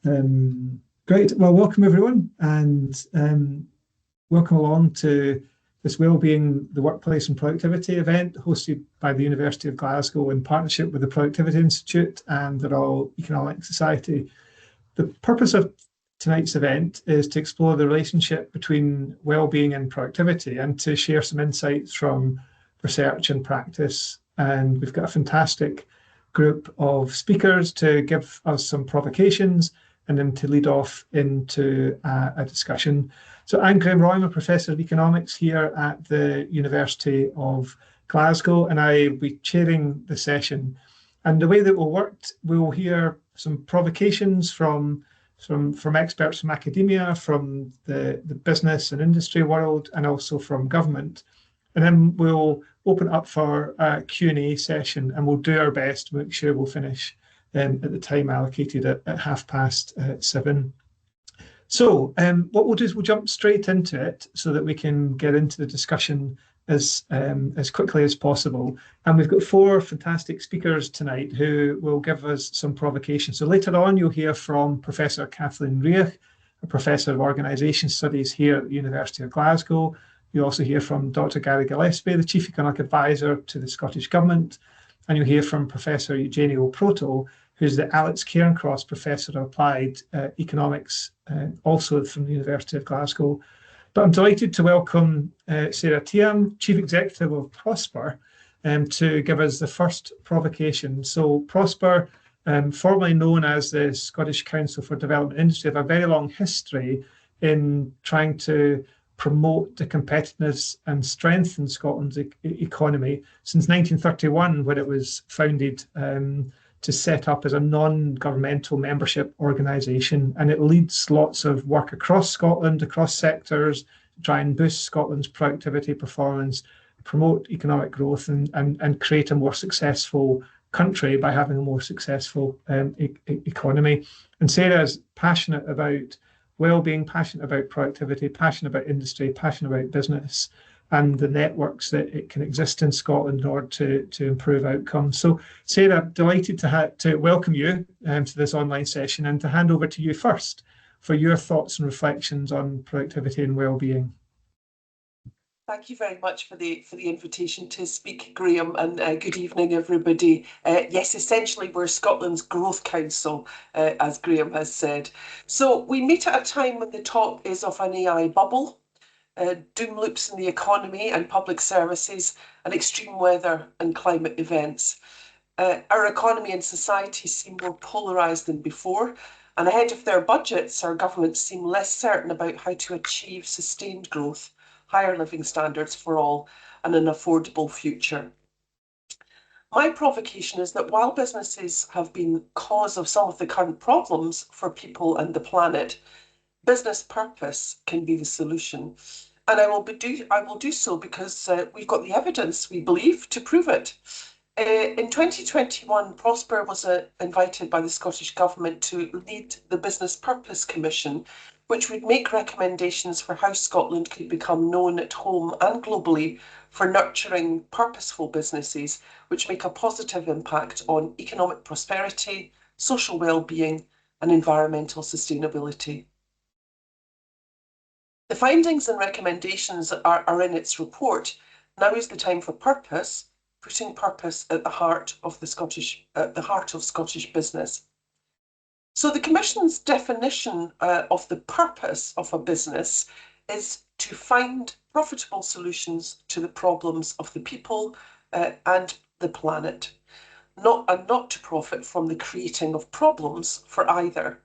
Great. Well, welcome everyone, and welcome along to this Wellbeing, the Workplace and Productivity event hosted by the University of Glasgow in partnership with the Productivity Institute and the Royal Economic Society. The purpose of tonight's event is to explore the relationship between wellbeing and productivity and to share some insights from research and practice. And we've got a fantastic group of speakers to give us some provocations and then to lead off into a discussion. So I'm Graham Roy, I'm a Professor of Economics here at the University of Glasgow, and I will be chairing the session. And the way that we'll work, we'll hear some provocations from experts from academia, from the business and industry world, and also from government. And then we'll open up for a Q&A session, and we'll do our best to make sure we'll finish at the time allocated at 7:30. So what we'll do is we'll jump straight into it so that we can get into the discussion as quickly as possible. And we've got four fantastic speakers tonight who will give us some provocation. So later on, you'll hear from Professor Kathleen Reich, a Professor of Organisation Studies here at the University of Glasgow. You'll also hear from Dr. Gary Gillespie, the Chief Economic Advisor to the Scottish Government. And you'll hear from Professor Eugenio Proto, who's the Alex Cairncross Professor of Applied Economics, also from the University of Glasgow. But I'm delighted to welcome Sarah Tiam, Chief Executive of Prosper, to give us the first provocation. So Prosper, formerly known as the Scottish Council for Development Industry, have a very long history in trying to promote the competitiveness and strengthen Scotland's economy since 1931, when it was founded to set up as a non-governmental membership organisation. And it leads lots of work across Scotland, across sectors, to try and boost Scotland's productivity performance, promote economic growth, and create a more successful country by having a more successful economy. And Sarah is passionate about well-being, passionate about productivity, passionate about industry, passionate about business, and the networks that it can exist in Scotland in order to improve outcomes. So Sarah, delighted to welcome you to this online session and to hand over to you first for your thoughts and reflections on productivity and well-being. Thank you very much for the invitation to speak, Graham, and good evening, everybody. Yes, essentially, we're Scotland's Growth Council, as Graham has said. So we meet at a time when the talk is of an AI bubble, doom loops in the economy and public services, and extreme weather and climate events. Our economy and society seem more polarised than before, and ahead of their budgets, our governments seem less certain about how to achieve sustained growth, higher living standards for all, and an affordable future. My provocation is that while businesses have been cause of some of the current problems for people and the planet, business purpose can be the solution. And I will do so because we've got the evidence, we believe, to prove it. In 2021, Prosper was invited by the Scottish Government to lead the Business Purpose Commission, which would make recommendations for how Scotland could become known at home and globally for nurturing purposeful businesses which make a positive impact on economic prosperity, social well-being, and environmental sustainability. The findings and recommendations are in its report. Now is the time for purpose, putting purpose at the heart of Scottish business. So the Commission's definition of the purpose of a business is to find profitable solutions to the problems of the people and the planet, not to profit from the creating of problems for either.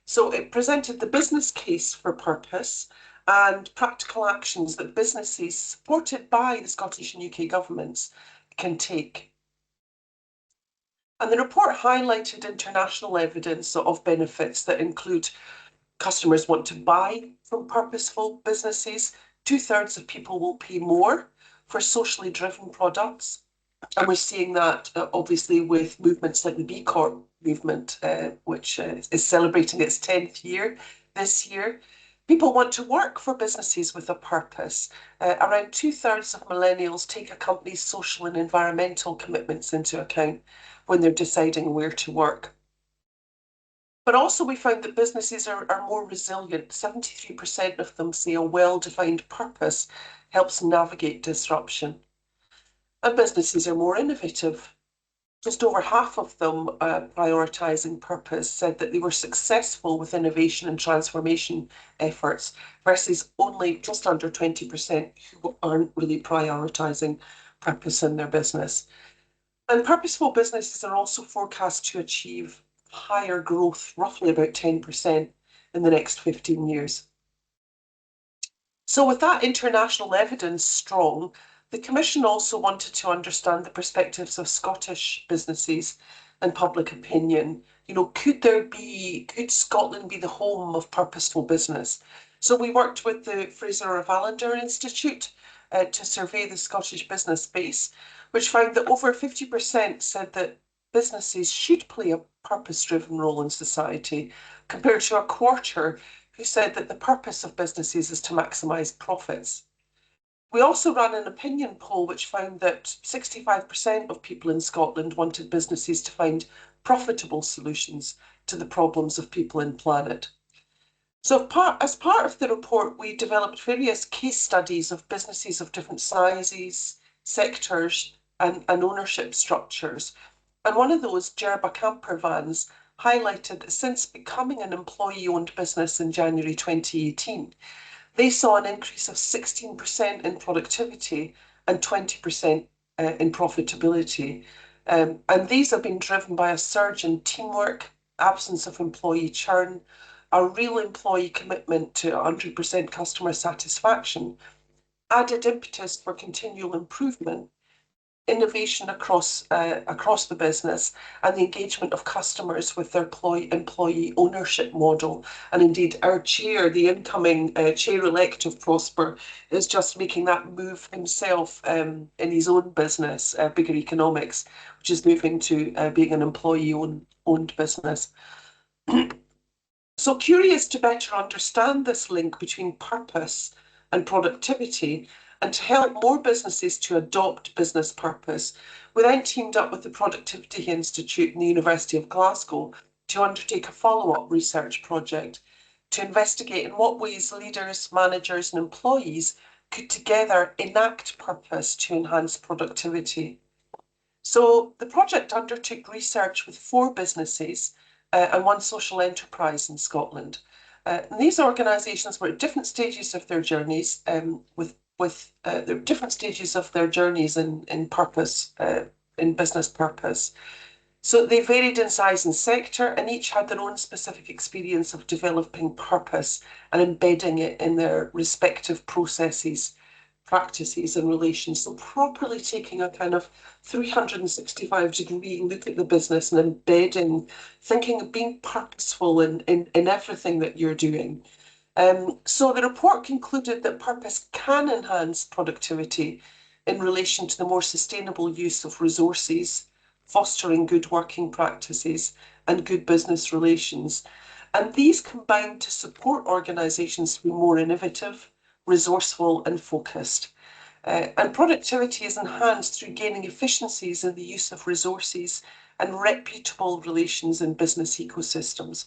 So it presented the business case for purpose and practical actions that businesses supported by the Scottish and UK governments can take. And the report highlighted international evidence of benefits that include customers want to buy from purposeful businesses. 2/3 of people will pay more for socially driven products. And we're seeing that obviously with movements like the B Corp movement, which is celebrating its 10th year this year. People want to work for businesses with a purpose. Around 2/3 of millennials take a company's social and environmental commitments into account when they're deciding where to work. But also we found that businesses are more resilient. 73% of them say a well-defined purpose helps navigate disruption. And businesses are more innovative. Just over half of them prioritising purpose said that they were successful with innovation and transformation efforts versus only just under 20% who aren't really prioritising purpose in their business. And purposeful businesses are also forecast to achieve higher growth, roughly about 10% in the next 15 years. So with that international evidence strong, the Commission also wanted to understand the perspectives of Scottish businesses and public opinion. You know, could Scotland be the home of purposeful business? So we worked with the Fraser of Allender Institute to survey the Scottish business space, which found that over 50% said that businesses should play a purpose-driven role in society, compared to a quarter who said that the purpose of businesses is to maximise profits. We also ran an opinion poll which found that 65% of people in Scotland wanted businesses to find profitable solutions to the problems of people and planet. So as part of the report, we developed various case studies of businesses of different sizes, sectors, and ownership structures. And one of those, Gerba Camper Vans, highlighted that since becoming an employee-owned business in January 2018, they saw an increase of 16% in productivity and 20% in profitability. And these have been driven by a surge in teamwork, absence of employee churn, a real employee commitment to 100% customer satisfaction, added impetus for continual improvement, innovation across the business, and the engagement of customers with their employee ownership model. And indeed, our chair, the incoming chair-elect of Prosper, is just making that move himself in his own business, Bigger Economics, which is moving to being an employee-owned business. So curious to better understand this link between purpose and productivity, and to help more businesses to adopt business purpose, we then teamed up with the Productivity Institute and the University of Glasgow to undertake a follow-up research project to investigate in what ways leaders, managers, and employees could together enact purpose to enhance productivity. So the project undertook research with 4 businesses and 1 social enterprise in Scotland. And these organisations were at different stages of their journeys, different stages of their journeys in purpose, in business purpose. So they varied in size and sector, and each had their own specific experience of developing purpose and embedding it in their respective processes, practices, and relations. So properly taking a kind of 365-degree look at the business and embedding, thinking of being purposeful in everything that you're doing. So the report concluded that purpose can enhance productivity in relation to the more sustainable use of resources, fostering good working practices and good business relations. And these combine to support organisations to be more innovative, resourceful and focused. And productivity is enhanced through gaining efficiencies in the use of resources and reputable relations in business ecosystems,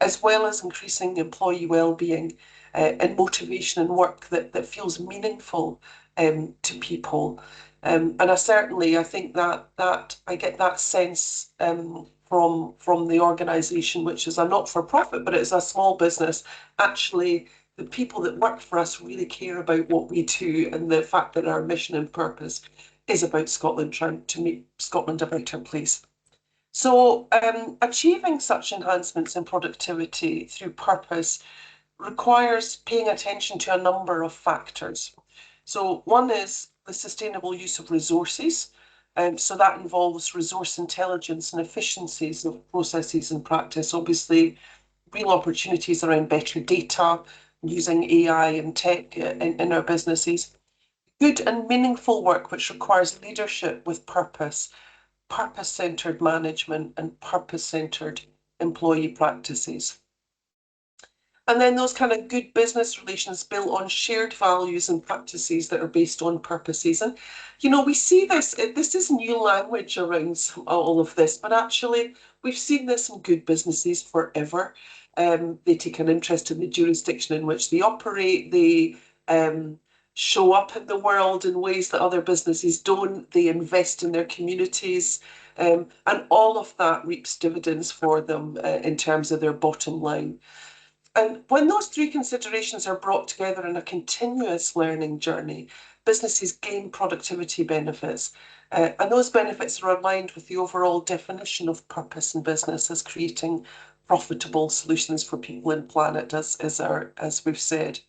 as well as increasing employee well-being and motivation and work that feels meaningful to people. And I think that I get that sense from the organisation, which is a not-for-profit, but it's a small business. Actually, the people that work for us really care about what we do, and the fact that our mission and purpose is about Scotland, trying to make Scotland a better place. So achieving such enhancements in productivity through purpose requires paying attention to a number of factors. So one is the sustainable use of resources. So that involves resource intelligence and efficiencies of processes and practice. Obviously, real opportunities around better data, using AI and tech in our businesses. Good and meaningful work which requires leadership with purpose, purpose-centred management and purpose-centred employee practices. And then those kind of good business relations built on shared values and practices that are based on purposes. And, you know, we see this is new language around all of this, but actually we've seen this in good businesses forever. They take an interest in the jurisdiction in which they operate. They show up in the world in ways that other businesses don't. They invest in their communities. And all of that reaps dividends for them in terms of their bottom line. And when those three considerations are brought together in a continuous learning journey, businesses gain productivity benefits. And those benefits are aligned with the overall definition of purpose in business as creating profitable solutions for people and planet, as we've said.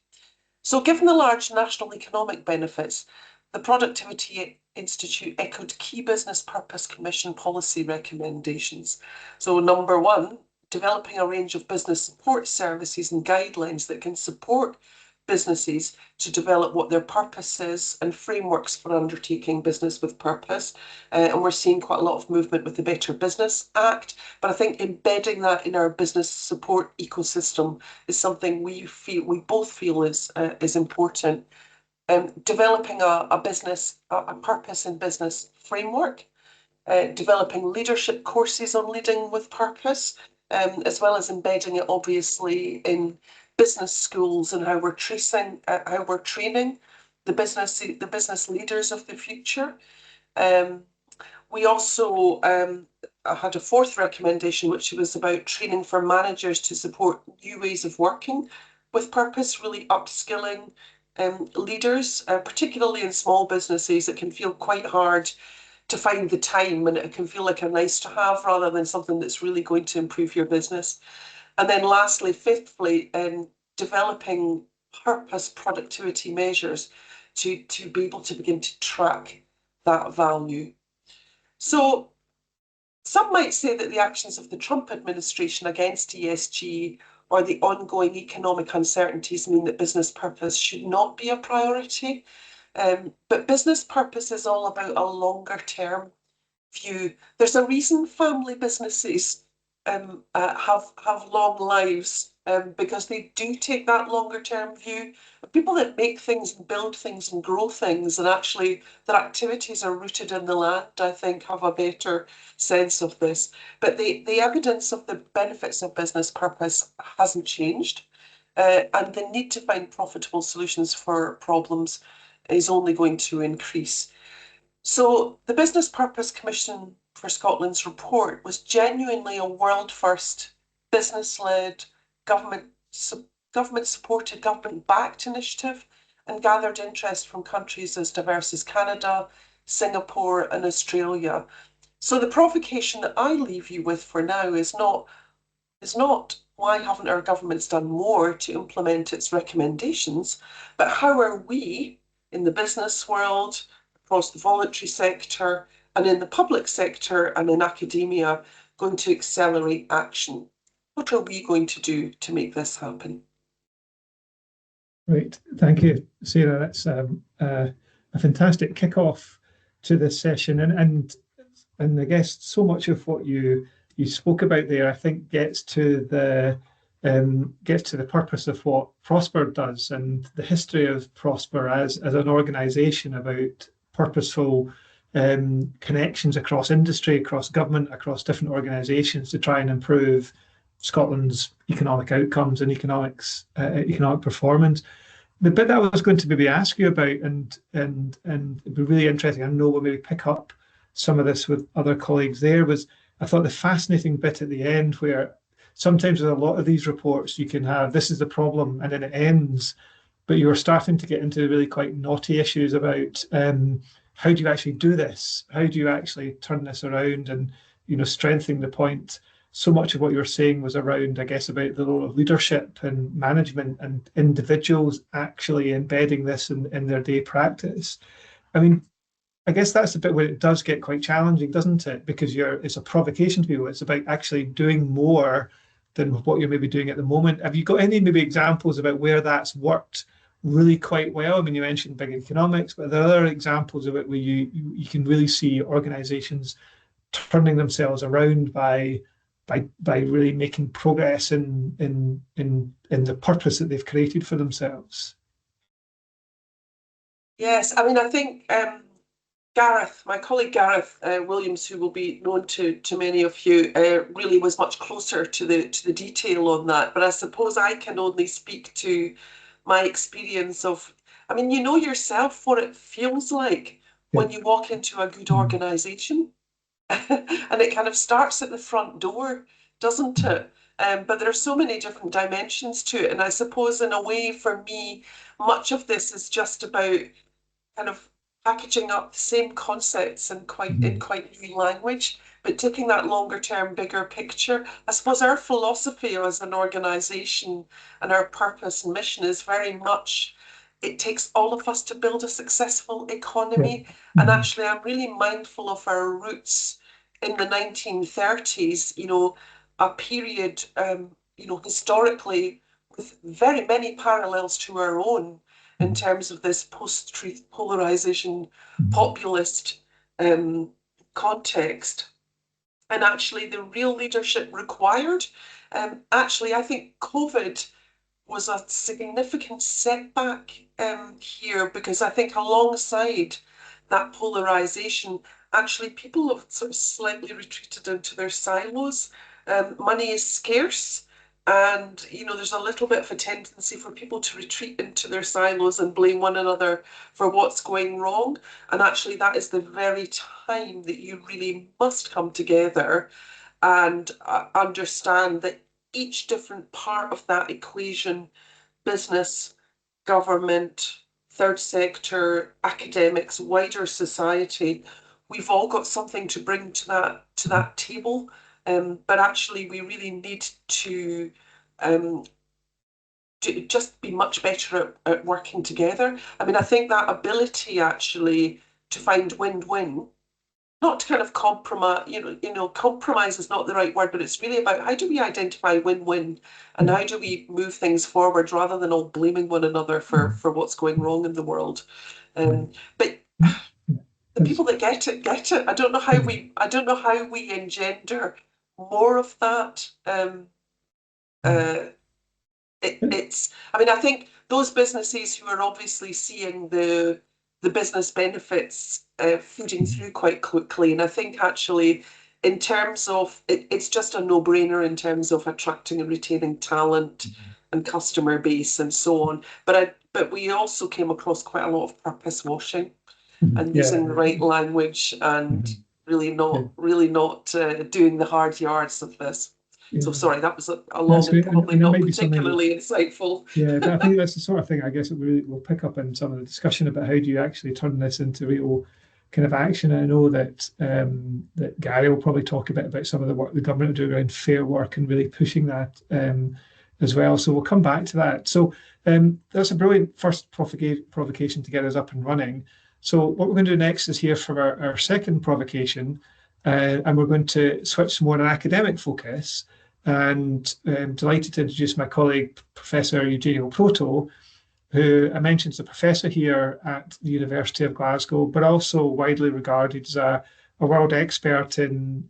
So given the large national economic benefits, the Productivity Institute echoed key Business Purpose Commission policy recommendations. So number one, developing a range of business support services and guidelines that can support businesses to develop what their purpose is and frameworks for undertaking business with purpose. And we're seeing quite a lot of movement with the Better Business Act, but I think embedding that in our business support ecosystem is something we both feel is important. Developing a purpose in business framework, developing leadership courses on leading with purpose, as well as embedding it obviously in business schools and how we're training the business leaders of the future. We also had a fourth recommendation, which was about training for managers to support new ways of working with purpose, really upskilling leaders, particularly in small businesses. It can feel quite hard to find the time, and it can feel like a nice to have rather than something that's really going to improve your business. And then lastly, fifthly, developing purpose productivity measures to be able to begin to track that value. So some might say that the actions of the Trump administration against ESG or the ongoing economic uncertainties mean that business purpose should not be a priority. But business purpose is all about a longer term view. There's a reason family businesses have long lives, because they do take that longer term view. People that make things and build things and grow things and actually their activities are rooted in the land, I think, have a better sense of this. But the evidence of the benefits of business purpose hasn't changed. And the need to find profitable solutions for problems is only going to increase. So the Business Purpose Commission for Scotland's report was genuinely a world first, business-led, government-supported, government-backed initiative, and gathered interest from countries as diverse as Canada, Singapore, and Australia. So the provocation that I leave you with for now is not why haven't our governments done more to implement its recommendations, but how are we in the business world, across the voluntary sector, and in the public sector and in academia going to accelerate action? What are we going to do to make this happen? Great, thank you, Sarah. That's a fantastic kickoff to this session, and I guess so much of what you spoke about there, I think, gets to the purpose of what Prosper does and the history of Prosper as an organisation about purposeful connections across industry, across government, across different organisations to try and improve Scotland's economic outcomes and economic performance. The bit that I was going to maybe ask you about, and it'd be really interesting, I know we'll maybe pick up some of this with other colleagues there, was I thought the fascinating bit at the end where sometimes with a lot of these reports you can have this is the problem and then it ends, but you were starting to get into really quite knotty issues about how do you actually do this? How do you actually turn this around and, strengthening the point? So much of what you were saying was around, I guess, about the role of leadership and management and individuals actually embedding this in their day practice. I mean, I guess that's the bit where it does get quite challenging, doesn't it? Because it's a provocation to people. It's about actually doing more than what you're maybe doing at the moment. Have you got any maybe examples about where that's worked really quite well? I mean, you mentioned big economics, but there are other examples of it where you can really see organizations turning themselves around by really making progress in the purpose that they've created for themselves. Yes, I mean, I think Gareth, my colleague Gareth Williams, who will be known to many of you, really was much closer to the detail on that. But I suppose I can only speak to my experience of. I mean, you know yourself what it feels like Yeah. when you walk into a good Mhm. organisation, and it kind of starts at the front door, doesn't Mhm. it? But there are so many different dimensions to it, and I suppose in a way, for me, much of this is just about kind of packaging up the same concepts in Mhm. quite new language, but taking that longer term, bigger picture. I suppose our philosophy as an organization and our purpose and mission is very much it takes all of us to build a successful Yeah. economy. And Mhm. actually, I'm really mindful of our roots in the 1930s, you know, a period, you know, historically with very many parallels to our own in Mhm. terms of this post-truth polarization Mhm. populist um, context. And actually, the real leadership required. Actually, I think COVID was a significant setback here because I think alongside that polarization, actually people have sort of slightly retreated into their silos. Money is scarce, and you know there's a little bit of a tendency for people to retreat into their silos and blame one another for what's going wrong. And actually, that is the very time that you really must come together and understand that each different part of that equation, business, government, third sector, academics, wider society, we've all got something to bring to that table. But actually, we really need um, to just be much better at working together. I mean, I think that ability actually to find win-win, not to kind of compromise, compromise is not the right word, but it's really about how do we identify win-win and Yeah. how do we move things forward rather than all blaming one another Mhm. for what's going wrong in the world. Mhm. But Mhm. Yeah. the That's, people that get it. mhm. I don't know how we engender more of that. Mhm. Uh, it's I mean I think those businesses who are obviously seeing the business benefits feeding Mhm. through quite quickly, and I think actually in terms of it's just a no-brainer in terms of attracting and retaining talent Mhm. and customer base and so on. But we also came across quite a lot of purpose washing Mhm. and Yeah. using the right language and Mhm. Yeah. really not doing the hard yards of this. So Yeah. sorry, that was a That's long and great. probably And it not might be something that, particularly insightful. yeah, but I think that's the sort of thing I guess that we'll pick up in some of the discussion about how do you actually turn this into real kind of action. And I know that Gary will probably talk a bit about some of the work the government are doing around fair work and really pushing that as well. So we'll come back to that. So that's a brilliant first provocation to get us up and running. So what we're going to do next is hear from our second provocation, and we're going to switch more an academic focus. And I'm delighted to introduce my colleague, Professor Eugenio Proto, who I mentioned is a professor here at the University of Glasgow, but also widely regarded as a world expert in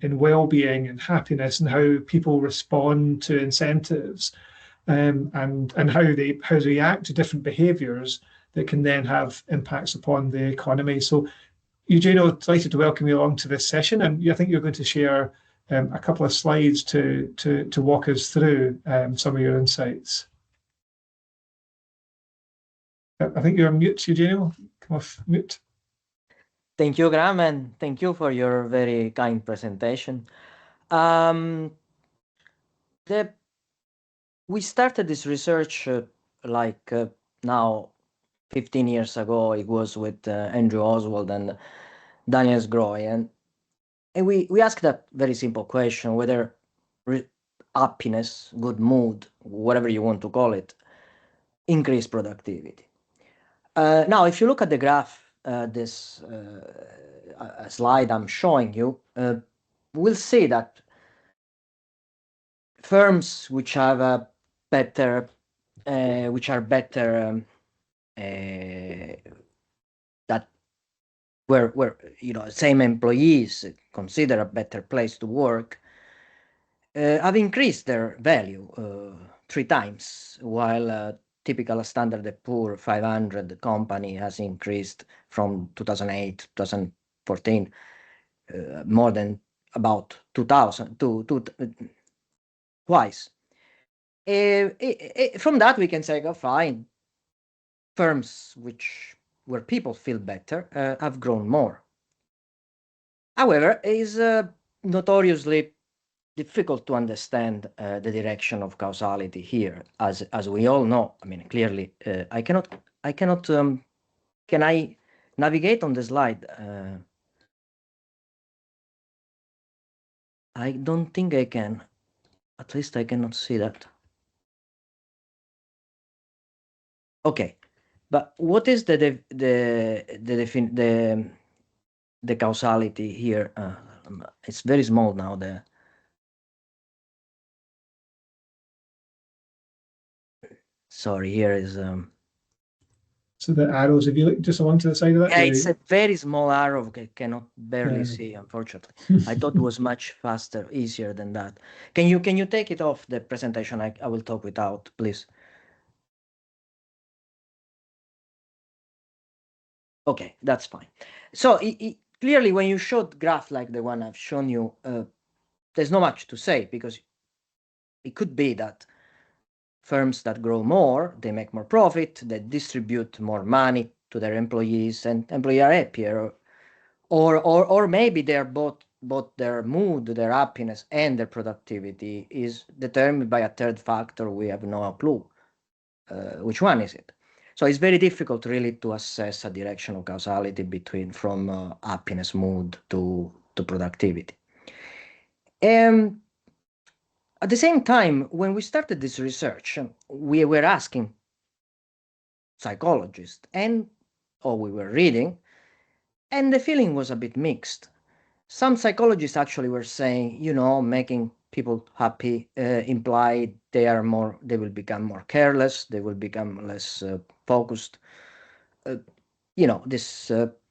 well-being and happiness and how people respond to incentives, and how they react to different behaviours that can then have impacts upon the economy. So Eugenio, delighted to welcome you along to this session, and I think you're going to share a couple of slides to walk us through some of your insights. I think you're on mute, Eugenio. Come off mute. Thank you, Graham, and thank you for your very kind presentation. Um, the, we started this research now 15 years ago. It was with Andrew Oswald and Daniel Groy, and we asked a very simple question, whether happiness, good mood, whatever you want to call it, increase productivity. Now, if you look at the graph, this slide I'm showing you, we'll see that firms which have a better, which are better, that where same employees consider a better place to work, have increased their value 3 times, while typical Standard & Poor 500 company has increased from 2008 to 2014 more than about 2,000 to twice. From that we can say, oh, fine, firms where people feel better have grown more. However, it is notoriously difficult to understand the direction of causality here, as we all know. I mean, clearly, I cannot. Can I navigate on the slide? I don't think I can. At least I cannot see that. Okay, but what is the causality here? It's very small now. Sorry, here is. So the arrows, if you look just along to the side of that. Yeah, it's a very small arrow. I cannot barely see, unfortunately. I thought it was much faster, easier than that. Can you take it off the presentation? I will talk without, please. Okay, that's fine. So clearly, when you showed graph like the one I've shown you, there's not much to say, because it could be that firms that grow more, they make more profit, they distribute more money to their employees, and employees are happier. Or maybe they're both their mood, their happiness, and their productivity is determined by a third factor. We have no clue. Which one is it? So it's very difficult really to assess a direction of causality from happiness, mood to productivity. At the same time, when we started this research, we were asking psychologists, or we were reading, and the feeling was a bit mixed. Some psychologists actually were saying, making people happy implied they will become more careless, they will become less focused. This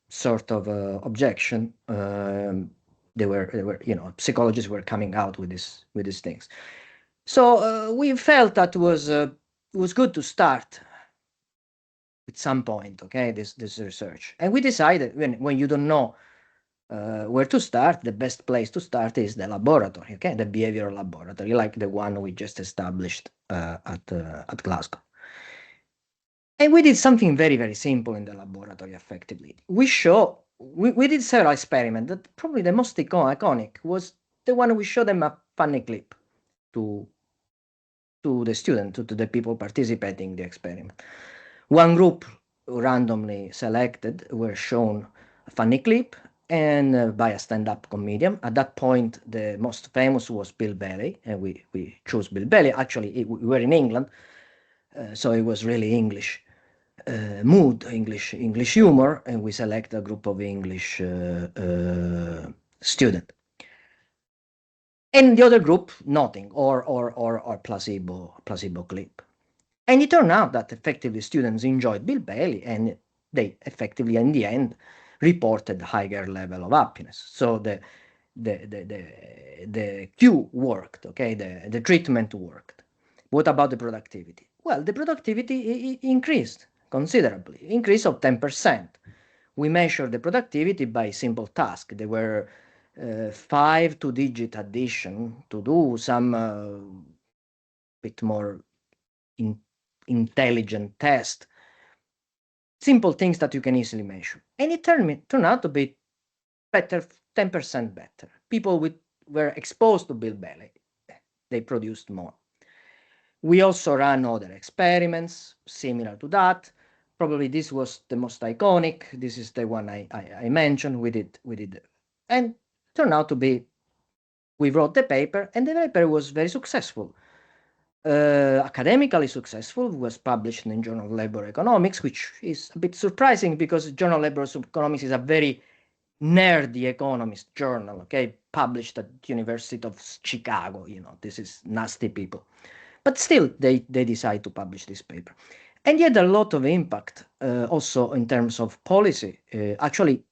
sort of objection. They were, psychologists were coming out with these things. So we felt that it was good to start at some point, okay, this research, and we decided when you don't know where to start, the best place to start is the laboratory, okay, the behavioral laboratory, like the one we just established at Glasgow. And we did something very, very simple in the laboratory, effectively. We did several experiments. That probably the most iconic was the one we showed them a funny clip to the student, to the people participating in the experiment. One group randomly selected were shown a funny clip, and by a stand-up comedian. At that point, the most famous was Bill Bailey, and we chose Bill Bailey. Actually, we were in England, so it was really English mood, English humor, and we select a group of English students. And the other group, nothing, or placebo clip. And it turned out that effectively students enjoyed Bill Bailey, and they effectively, in the end, reported higher level of happiness. So the cue worked, okay? The treatment worked. What about the productivity? Well, the productivity increased considerably, increase of 10%. We measured the productivity by simple tasks. There were 5 two-digit addition to do some bit more intelligent test. Simple things that you can easily measure. And it turned out to be better, 10% better. People were exposed to Bill Bailey. They produced more. We also ran other experiments similar to that. Probably this was the most iconic. This is the one I mentioned. We did, and turned out to be. We wrote the paper, and the paper was very successful. Academically successful, was published in the Journal of Labor Economics, which is a bit surprising because Journal of Labor Economics is a very nerdy economist journal, okay, published at University of Chicago. This is nasty people. But still, they decide to publish this paper. And yet a lot of impact also in terms of policy. Actually,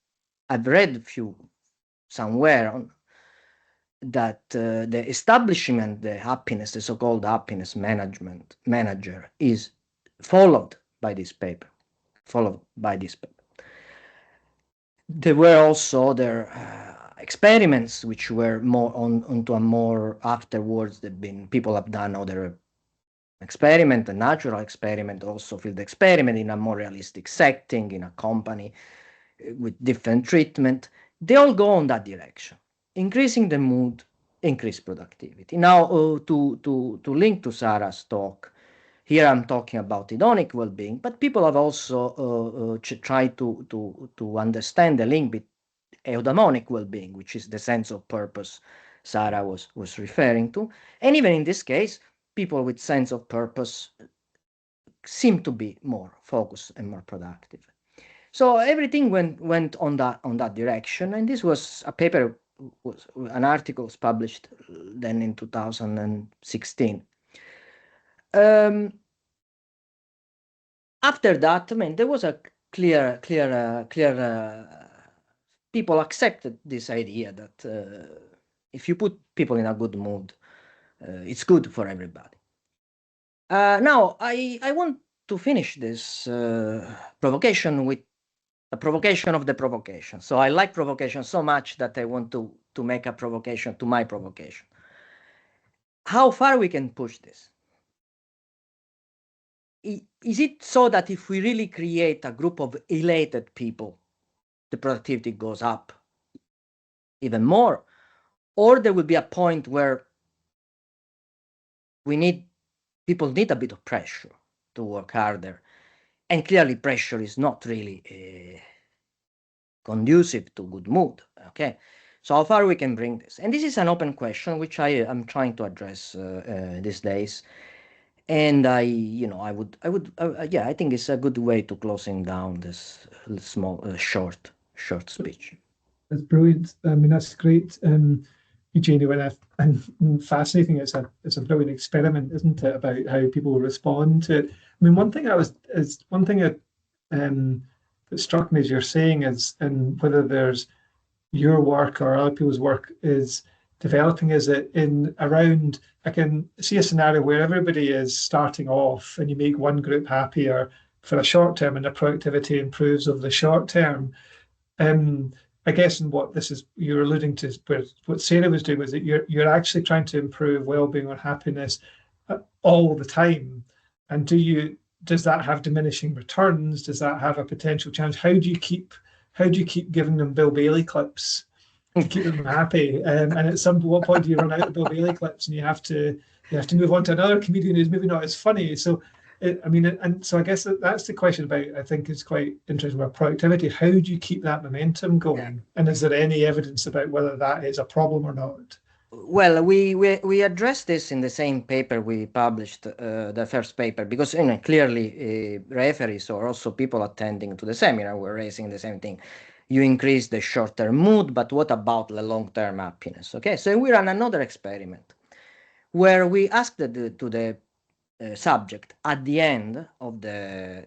I've read a few somewhere on that the establishment, the so-called happiness manager, is followed by this paper. There were also other experiments which were more onto a more afterwards. People have done other experiment, a natural experiment, also field experiment in a more realistic setting, in a company with different treatment. They all go on that direction, increasing the mood, increase productivity. Now, to link to Sarah's talk, here I'm talking about hedonic well-being, but people have also tried to understand the link between eudaimonic well-being, which is the sense of purpose Sarah was referring to. And even in this case, people with sense of purpose seem to be more focused and more productive. So everything went on that direction, and this was a paper, an article was published then in 2016. After that, I mean, there was a clear people accepted this idea that if you put people in a good mood, it's good for everybody. Now, I want to finish this provocation with a provocation of the provocation. So I like provocation so much that I want to make a provocation to my provocation. How far we can push this? Is it so that if we really create a group of elated people, the productivity goes up even more? Or there will be a point where people need a bit of pressure to work harder. And clearly pressure is not really conducive to good mood, okay? So how far we can bring this? And this is an open question, which I am trying to address these days. And I think it's a good way to closing down this small, short speech. That's brilliant. I mean, that's great, Eugenia, and fascinating. It's a brilliant experiment, isn't it, about how people respond to it. I mean, one thing that struck me as you're saying is, and whether there's your work or other people's work is developing, is it in around, I can see a scenario where everybody is starting off and you make one group happier for a short term and their productivity improves over the short term. I guess in what this is you're alluding to, where what Sarah was doing was that you're actually trying to improve well-being or happiness all the time. And does that have diminishing returns? Does that have a potential challenge? How do you keep giving them Bill Bailey clips to keep them happy? And at what point do you run out of Bill Bailey clips and you have to move on to another comedian who's maybe not as funny? So so I guess that's the question about, I think is quite interesting about productivity. How do you keep that momentum going? Yeah. And is there any evidence about whether that is a problem or not? Well, we addressed this in the same paper we published, the first paper, because clearly referees or also people attending to the seminar were raising the same thing. You increase the short-term mood, but what about the long-term happiness? Okay, so we ran another experiment where we asked to the subject at the end of the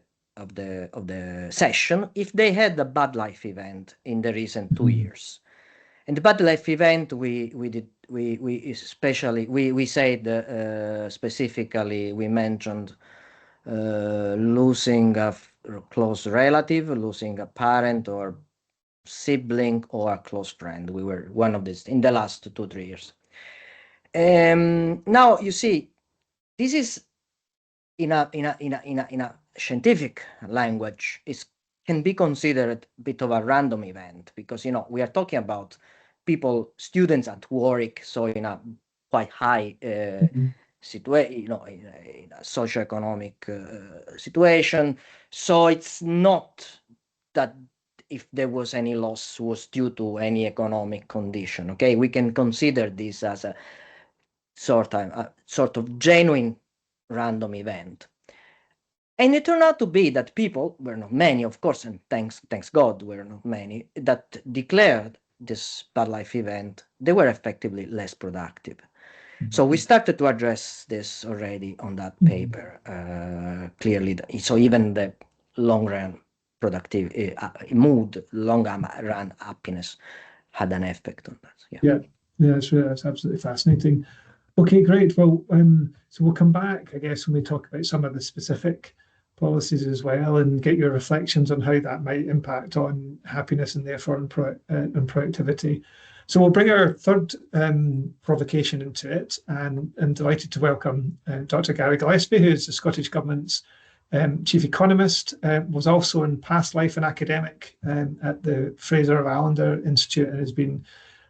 session if they had a bad life event in the recent 2 years. And the bad life event we said specifically, we mentioned losing a close relative, losing a parent or sibling or a close friend. We were one of these in the last 2-3 years. Now you see, this is in a scientific language can be considered a bit of a random event, because we are talking about students at work, so in a quite high situation, in a socioeconomic situation. So it's not that if there was any loss was due to any economic condition. Okay, we can consider this as a sort of genuine random event. And it turned out to be that people, were not many, of course, and thanks God, were not many, that declared this bad life event, they were effectively less productive. Mm-hmm. So we started to address this already on that paper, clearly. So even the long run productive mood, long run happiness had an effect on that. Yeah, that's absolutely fascinating. Okay, great. Well, so we'll come back, I guess, when we talk about some of the specific policies as well, and get your reflections on how that might impact on happiness and therefore on productivity. So we'll bring our third provocation into it, and I'm delighted to welcome Dr. Gary Gillespie, who is the Scottish Government's Chief Economist, was also in past life an academic at the Fraser Allender Institute, and has been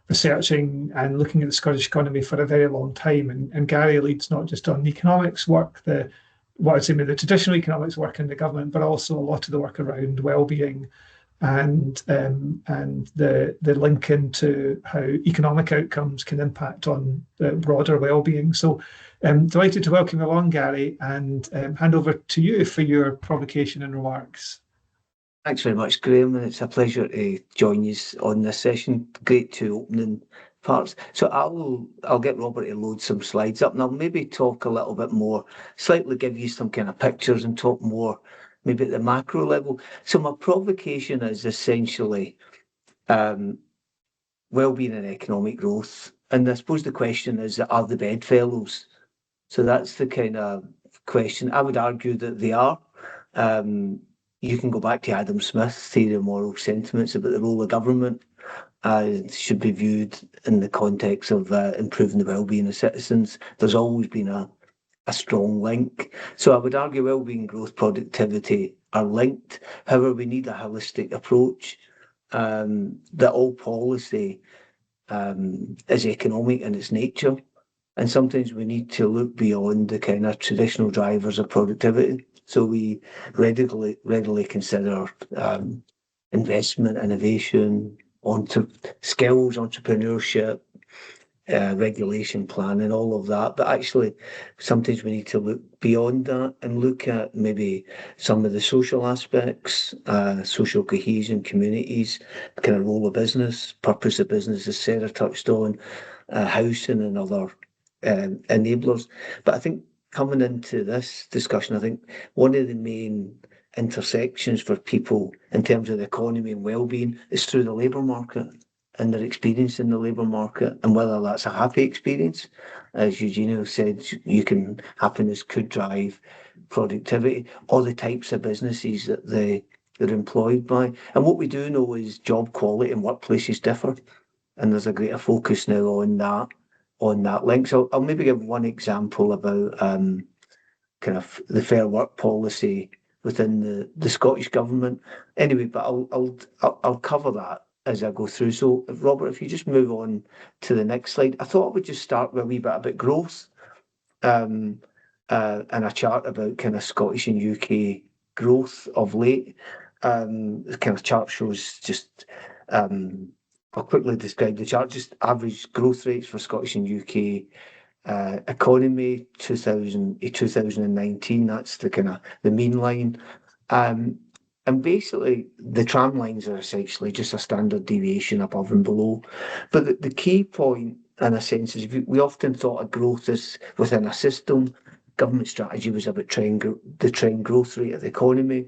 researching and looking at the Scottish economy for a very long time. And Gary leads not just on the economics work, what I'd say the traditional economics work in the government, but also a lot of the work around well-being and the link into how economic outcomes can impact on broader well-being. So I'm delighted to welcome you along, Gary, and hand over to you for your provocation and remarks. Thanks very much, Graham, and it's a pleasure to join you on this session. Great two opening parts. So I'll get Robert to load some slides up, and I'll maybe talk a little bit more, slightly give you some kind of pictures and talk more maybe at the macro level. So my provocation is essentially well-being and economic growth. And I suppose the question is, are the bedfellows? So that's the kind of question. I would argue that they are. You can go back to Adam Smith's theory of moral sentiments about the role of government should be viewed in the context of improving the well-being of citizens. There's always been a strong link. So I would argue well-being, growth, productivity are linked. However, we need a holistic approach, that all policy is economic in its nature. And sometimes we need to look beyond the kind of traditional drivers of productivity. So we readily consider investment, innovation, skills, entrepreneurship, regulation planning, all of that. But actually, sometimes we need to look beyond that and look at maybe some of the social aspects, social cohesion, communities, the kind of role of business, purpose of business, as Sarah touched on, housing and other enablers. But I think coming into this discussion, I think one of the main intersections for people in terms of the economy and well-being is through the labour market and their experience in the labour market, and whether that's a happy experience. As Eugenio said, happiness could drive productivity, or the types of businesses that they're employed by. And what we do know is job quality and workplaces differ, and there's a greater focus now on that link. So I'll maybe give one example about kind of the Fair Work policy within the Scottish Government. Anyway, but I'll cover that as I go through. So Robert, if you just move on to the next slide. I thought I would just start with a wee bit about growth, and a chart about kind of Scottish and UK growth of late. The kind of chart shows just I'll quickly describe the chart, just average growth rates for Scottish and UK economy 2019. That's the kind of the mean line. And basically, the tram lines are essentially just a standard deviation above and below. But the key point, in a sense, is we often thought of growth as within a system. Government strategy was about the trend growth rate of the economy,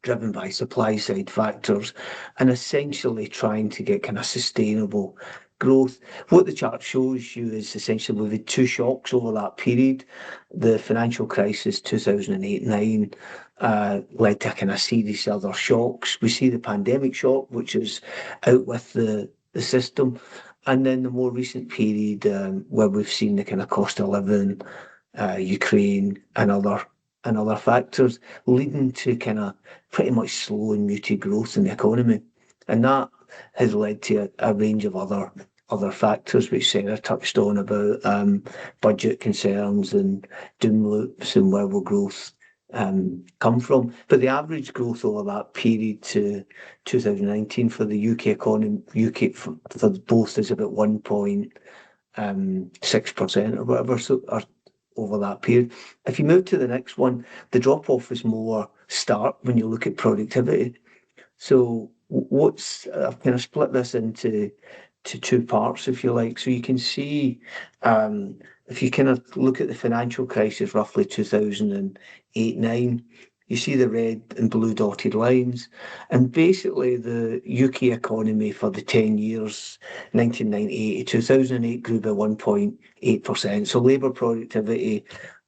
driven by supply side factors, and essentially trying to get kind of sustainable growth. What the chart shows you is essentially we've had two shocks over that period. The financial crisis 2008-9 led to a kind of series of other shocks. We see the pandemic shock, which is out with the system, and then the more recent period where we've seen the kind of cost of living, Ukraine and other factors, leading to kind of pretty much slow and muted growth in the economy. And that has led to a range of other factors, which Sarah touched on about budget concerns and doom loops and where will growth come from. But the average growth over that period to 2019 for the UK economy, for both, is about 1.6% or whatever, so over that period. If you move to the next one, the drop-off is more stark when you look at productivity. So I've kind of split this into two parts, if you like. So you can see, if you kind of look at the financial crisis, roughly 2008-9, you see the red and blue dotted lines. And basically the UK economy for the 10 years, 1998 to 2008, grew by 1.8%. So labour productivity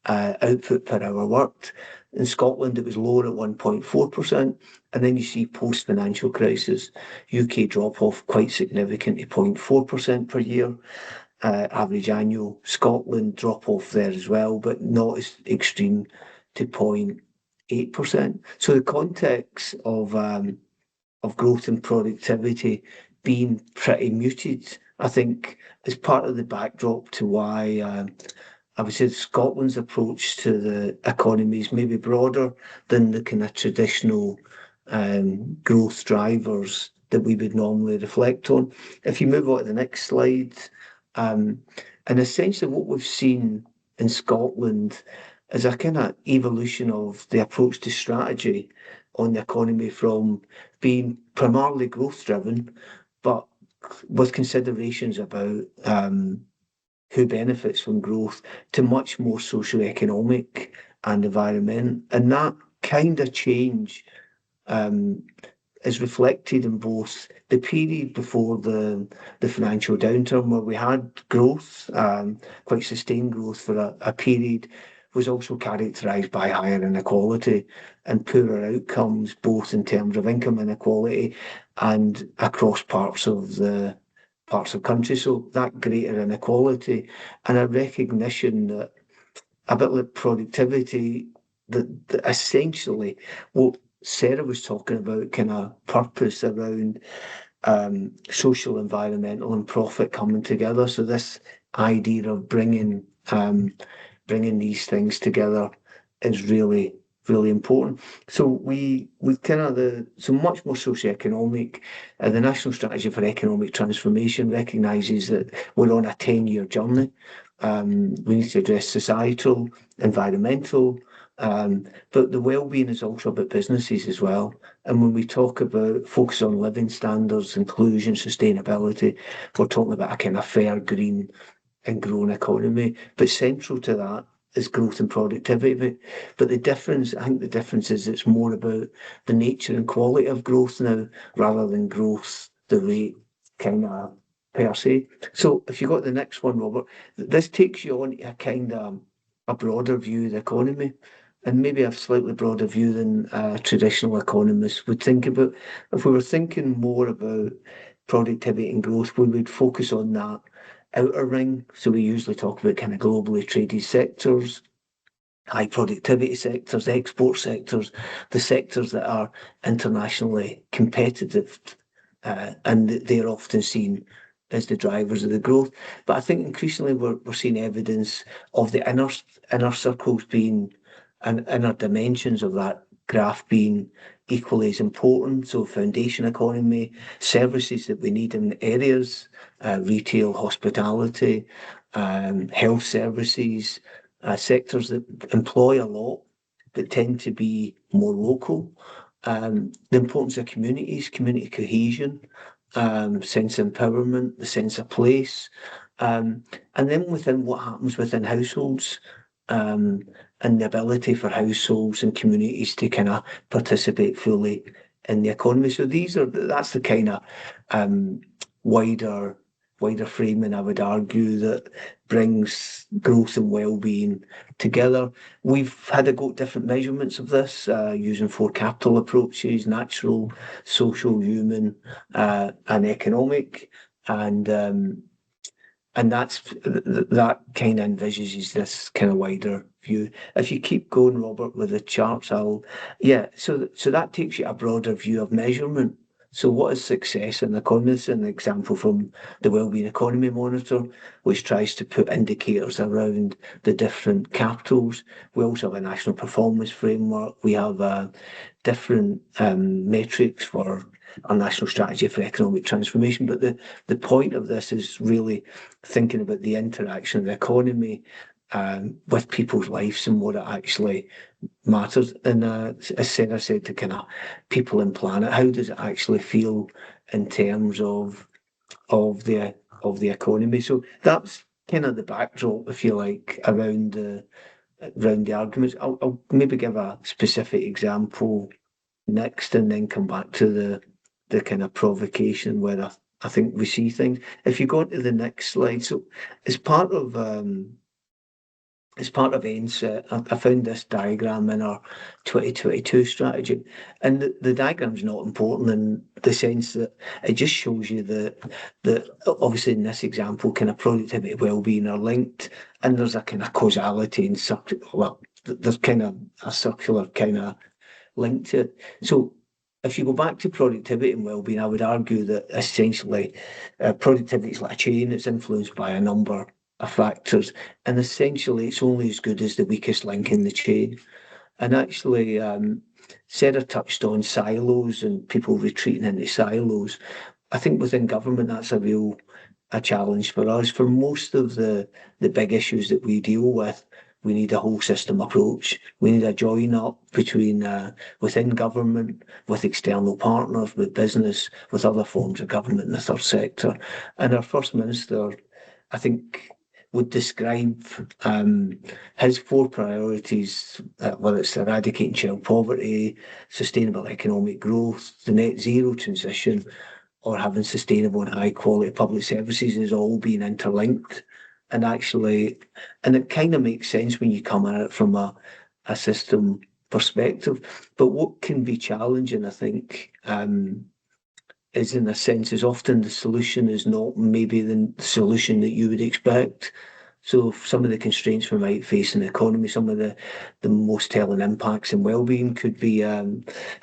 output per hour worked. In Scotland, it was lower at 1.4%. And then you see post-financial crisis, UK drop off quite significant to 0.4% per year. Average annual. Scotland drop off there as well, but not as extreme to 0.8%. So the context of growth and productivity being pretty muted, I think, is part of the backdrop to why I would say Scotland's approach to the economy is maybe broader than the kind of traditional growth drivers that we would normally reflect on. If you move on to the next slide, and essentially what we've seen in Scotland is a kind of evolution of the approach to strategy on the economy from being primarily growth driven, but with considerations about who benefits from growth, to much more socioeconomic and environment. And that kind of change is reflected in both the period before the financial downturn, where we had growth, quite sustained growth for a period, was also characterised by higher inequality and poorer outcomes, both in terms of income inequality and across parts of country. So that greater inequality and a recognition that, a bit like productivity, that essentially what Sarah was talking about, kind of purpose around social, environmental and profit coming together. So this idea of bringing these things together is really important. So we kind of so much more socioeconomic. The National Strategy for Economic Transformation recognises that we're on a 10-year journey. We need to address societal, environmental, but the wellbeing is also about businesses as well. And when we talk about focus on living standards, inclusion, sustainability, we're talking about a kind of fair, green and growing economy. But central to that is growth and productivity. But I think the difference is it's more about the nature and quality of growth now, rather than growth, the rate kind of per se. So if you got the next one, Robert, this takes you on a kind of a broader view of the economy, and maybe a slightly broader view than traditional economists would think about. If we were thinking more about productivity and growth, we would focus on that outer ring. So we usually talk about kind of globally traded sectors, high productivity sectors, export sectors, the sectors that are internationally competitive, and they're often seen as the drivers of the growth. But I think increasingly we're seeing evidence of the inner circles being, and inner dimensions of that graph being equally as important. So foundation economy, services that we need in areas, retail, hospitality, health services, sectors that employ a lot but tend to be more local. The importance of communities, community cohesion, sense of empowerment, the sense of place, and then within what happens within households, and the ability for households and communities to kind of participate fully in the economy. So that's the kind of wider framing, I would argue, that brings growth and well-being together. We've had a go at different measurements of this, using 4 capital approaches: natural, social, human, and economic. And that kind of envisages this kind of wider view. If you keep going, Robert, with the charts, so that takes you a broader view of measurement. So what is success in the economy? This is an example from the Wellbeing Economy Monitor, which tries to put indicators around the different capitals. We also have a national performance framework. We have different metrics for our National Strategy for Economic Transformation. But the point of this is really thinking about the interaction of the economy with people's lives and what it actually matters. And as Sarah said, to kind of people and planet, how does it actually feel in terms of the economy? So that's kind of the backdrop, if you like, around the arguments. I'll maybe give a specific example next, and then come back to the kind of provocation where I think we see things. If you go to the next slide, so as part of as part of NSET, I found this diagram in our 2022 strategy, and the diagram's not important in the sense that it just shows you that obviously in this example, kind of productivity, well-being are linked, and there's a kind of causality and there's kind of a circular kind of link to it. So if you go back to productivity and well-being, I would argue that essentially productivity is like a chain. It's influenced by a number of factors, and essentially it's only as good as the weakest link in the chain. And actually, Sarah touched on silos and people retreating into silos. I think within government that's a challenge for us. For most of the big issues that we deal with, we need a whole system approach. We need a join up between within government, with external partners, with business, with other forms of government in the third sector. And our First Minister, I think, would describe his 4 priorities, whether it's eradicating child poverty, sustainable economic growth, the net zero transition, or having sustainable and high quality public services, is all being interlinked. And actually, and it kind of makes sense when you come at it from a system perspective. But what can be challenging, I think, is in a sense, is often the solution is not maybe the solution that you would expect. So some of the constraints we might face in the economy, some of the most telling impacts in wellbeing could be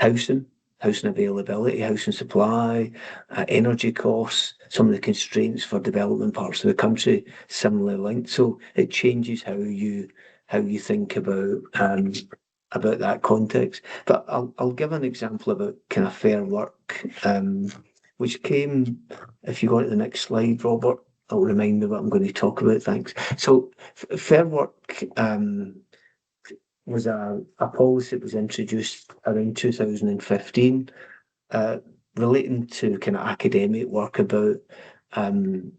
housing availability, housing supply, energy costs, some of the constraints for development parts of the country, similarly linked. So it changes how you think about that context. But I'll give an example about kind of fair work, which came, if you go to the next slide, Robert, it'll remind me what I'm going to talk about. Thanks. So fair work was a policy that was introduced around 2015, relating to kind of academic work about the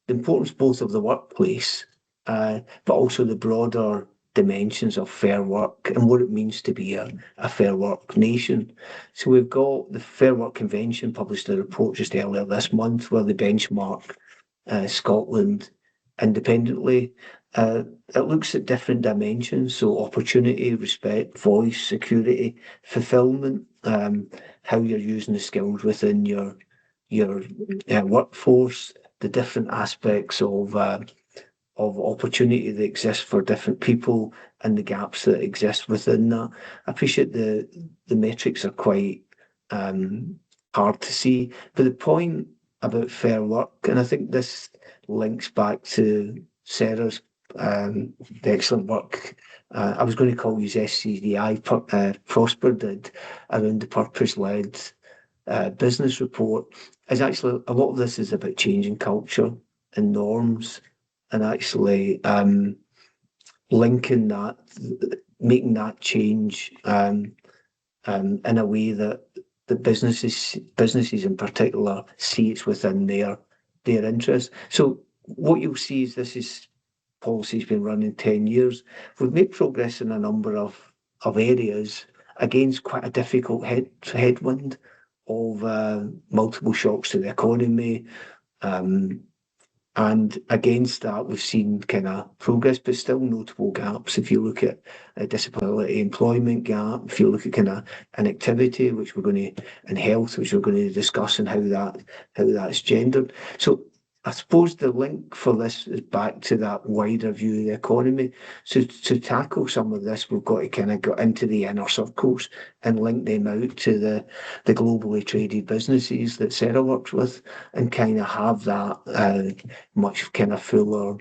importance both of the workplace, but also the broader dimensions of fair work and what it means to be a fair work nation. So we've got the Fair Work Convention published a report just earlier this month where they benchmark Scotland independently. It looks at different dimensions, so opportunity, respect, voice, security, fulfillment, how you're using the skills within your workforce, the different aspects of opportunity that exists for different people and the gaps that exist within that. I appreciate the metrics are quite hard to see, but the point about fair work, and I think this links back to Sarah's the excellent work I was going to call you SCDI Prosper did around the purpose-led business report, is actually a lot of this is about changing culture and norms, and actually linking that, making that change in a way that the businesses in particular see it's within their interest. So what you'll see is this policy's been running 10 years. We've made progress in a number of areas against quite a difficult headwind of multiple shocks to the economy. And against that, we've seen kind of progress, but still notable gaps. If you look at a disability employment gap, if you look at kind of inactivity, which we're going to, and health, which we're going to discuss, and how that's gendered. So I suppose the link for this is back to that wider view of the economy. So to tackle some of this, we've got to kind of go into the inner circles and link them out to the globally traded businesses that Sarah works with, and kind of have that much kind of fuller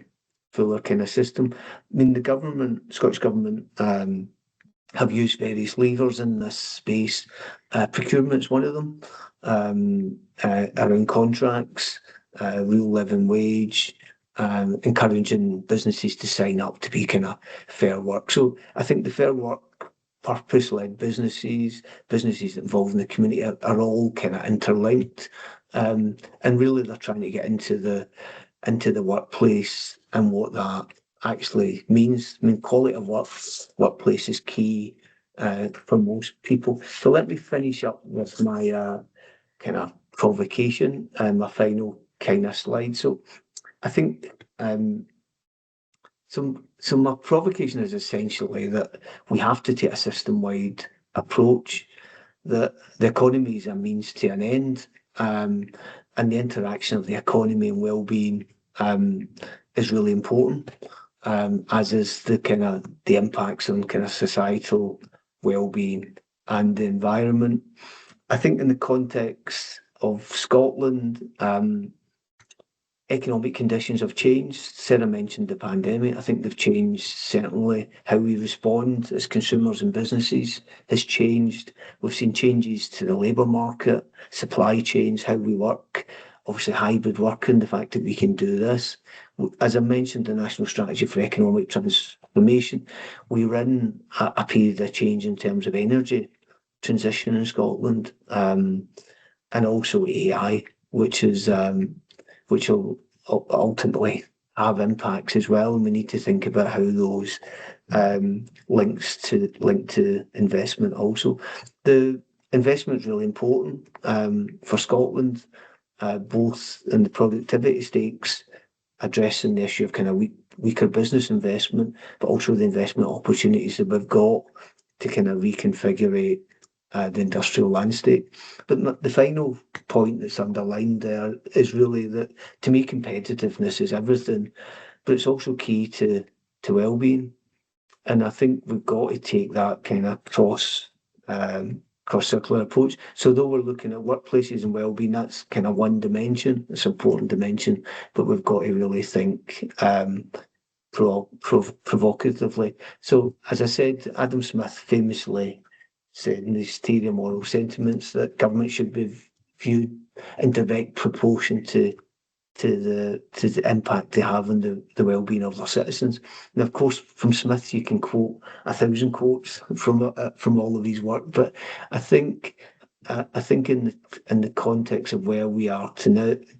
kind of system. I mean, the Scottish Government, have used various levers in this space. Procurement's one of them, around contracts, real living wage, encouraging businesses to sign up to be kind of fair work. So I think the fair work, purpose-led businesses involved in the community are all kind of interlinked, and really they're trying to get into the workplace and what that actually means. I mean, quality of workplace is key for most people. So let me finish up with my kind of provocation and my final kind of slide. So I think So my provocation is essentially that we have to take a system-wide approach, that the economy is a means to an end, and the interaction of the economy and well-being is really important, as is the impacts on kind of societal well-being and the environment. I think in the context of Scotland, economic conditions have changed. Sarah mentioned the pandemic. I think they've changed certainly how we respond as consumers and businesses has changed. We've seen changes to the labour market, supply chains, how we work, obviously hybrid working, the fact that we can do this. As I mentioned, the National Strategy for Economic Transformation, we're in a period of change in terms of energy transition in Scotland, and also AI, which will ultimately have impacts as well. And we need to think about how those link to investment also. The investment is really important for Scotland, both in the productivity stakes, addressing the issue of kind of weaker business investment, but also the investment opportunities that we've got to kind of reconfigure the industrial landscape. But the final point that's underlined there is really that, to me, competitiveness is everything, but it's also key to well-being. And I think we've got to take that kind of cross-circular approach. So though we're looking at workplaces and well-being, that's kind of one dimension, it's an important dimension, but we've got to really think provocatively. So as I said, Adam Smith famously said in his theory of moral sentiments that government should be viewed in direct proportion to the impact they have on the well-being of their citizens. And of course, from Smith, you can quote 1,000 quotes from all of his work. But I think in the context of where we are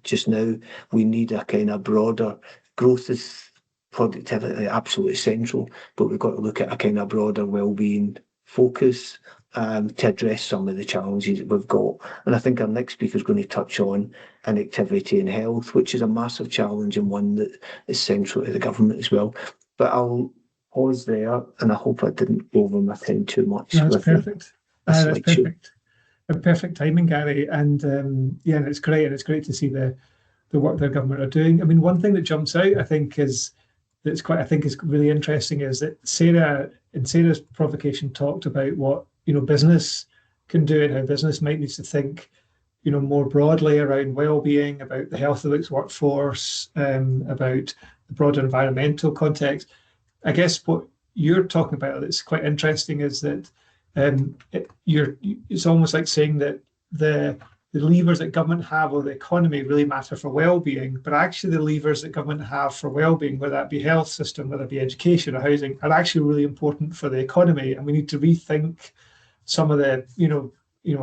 just now, we need a kind of broader growth. Is productivity absolutely central, but we've got to look at a kind of broader well-being focus to address some of the challenges that we've got. And I think our next speaker is going to touch on inactivity and health, which is a massive challenge and one that is central to the government as well. But I'll pause there, and I hope I didn't go over my time too much. No, that's perfect. That's perfect. Perfect timing, Gary. And yeah, and it's great. And it's great to see the work their government are doing. I mean, one thing that jumps out, I think, is really interesting is that Sarah, in Sarah's provocation, talked about what business can do and how business might need to think more broadly around well-being, about the health of its workforce, about the broader environmental context. I guess what you're talking about that's quite interesting is that it's almost like saying that the levers that government have or the economy really matter for well-being, but actually the levers that government have for well-being, whether that be health system, whether it be education or housing, are actually really important for the economy. And we need to rethink some of the,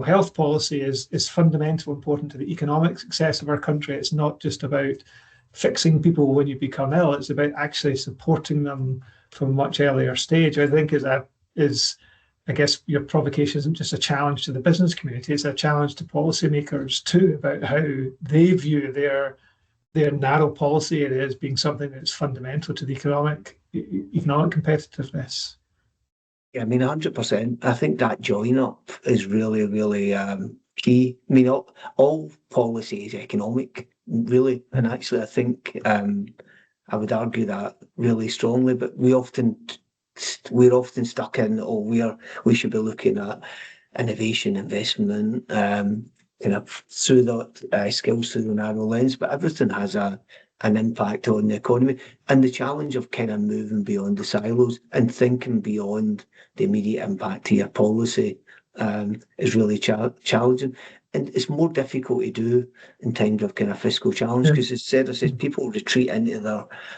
health policy is fundamental important to the economic success of our country. It's not just about fixing people when you become ill. It's about actually supporting them from a much earlier stage. I think I guess your provocation isn't just a challenge to the business community, it's a challenge to policymakers too, about how they view their narrow policy areas being something that's fundamental to the economic competitiveness. Yeah, I mean, 100%. I think that join up is really, really key. I mean, all policy is economic, really. And actually, I think I would argue that really strongly, but we're often stuck in, we should be looking at innovation, investment, kind of through the skills through the narrow lens, but everything has an impact on the economy. And the challenge of kind of moving beyond the silos and thinking beyond the immediate impact of your policy is really challenging. And it's more difficult to do in times of kind of fiscal challenge, because as Sarah says, people retreat into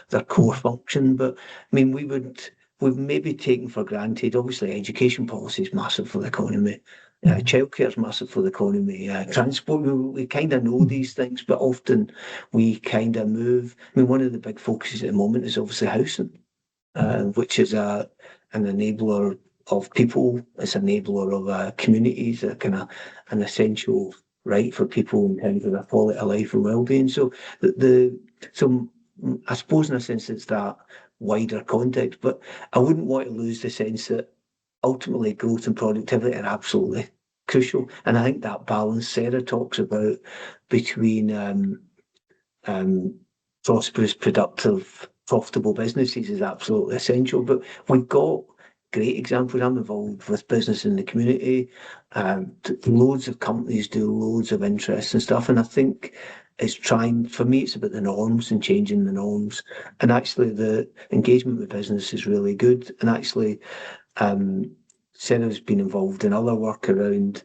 their core function. But I mean, we've maybe taken for granted, obviously education policy is massive for the economy, childcare is massive for the economy, transport, we kind of know these things, but often we kind of move. I mean, one of the big focuses at the moment is obviously housing, which is an enabler of people, it's an enabler of communities, a kind of an essential right for people in terms of their quality of life and well-being. So I suppose in a sense it's that wider context. But I wouldn't want to lose the sense that ultimately growth and productivity are absolutely crucial. And I think that balance Sarah talks about between prosperous, productive, profitable businesses is absolutely essential. But we've got great examples. I'm involved with business in the community. Loads of companies do loads of interest and stuff. And I think for me, it's about the norms and changing the norms. And actually the engagement with business is really good. And actually, Sarah's been involved in other work around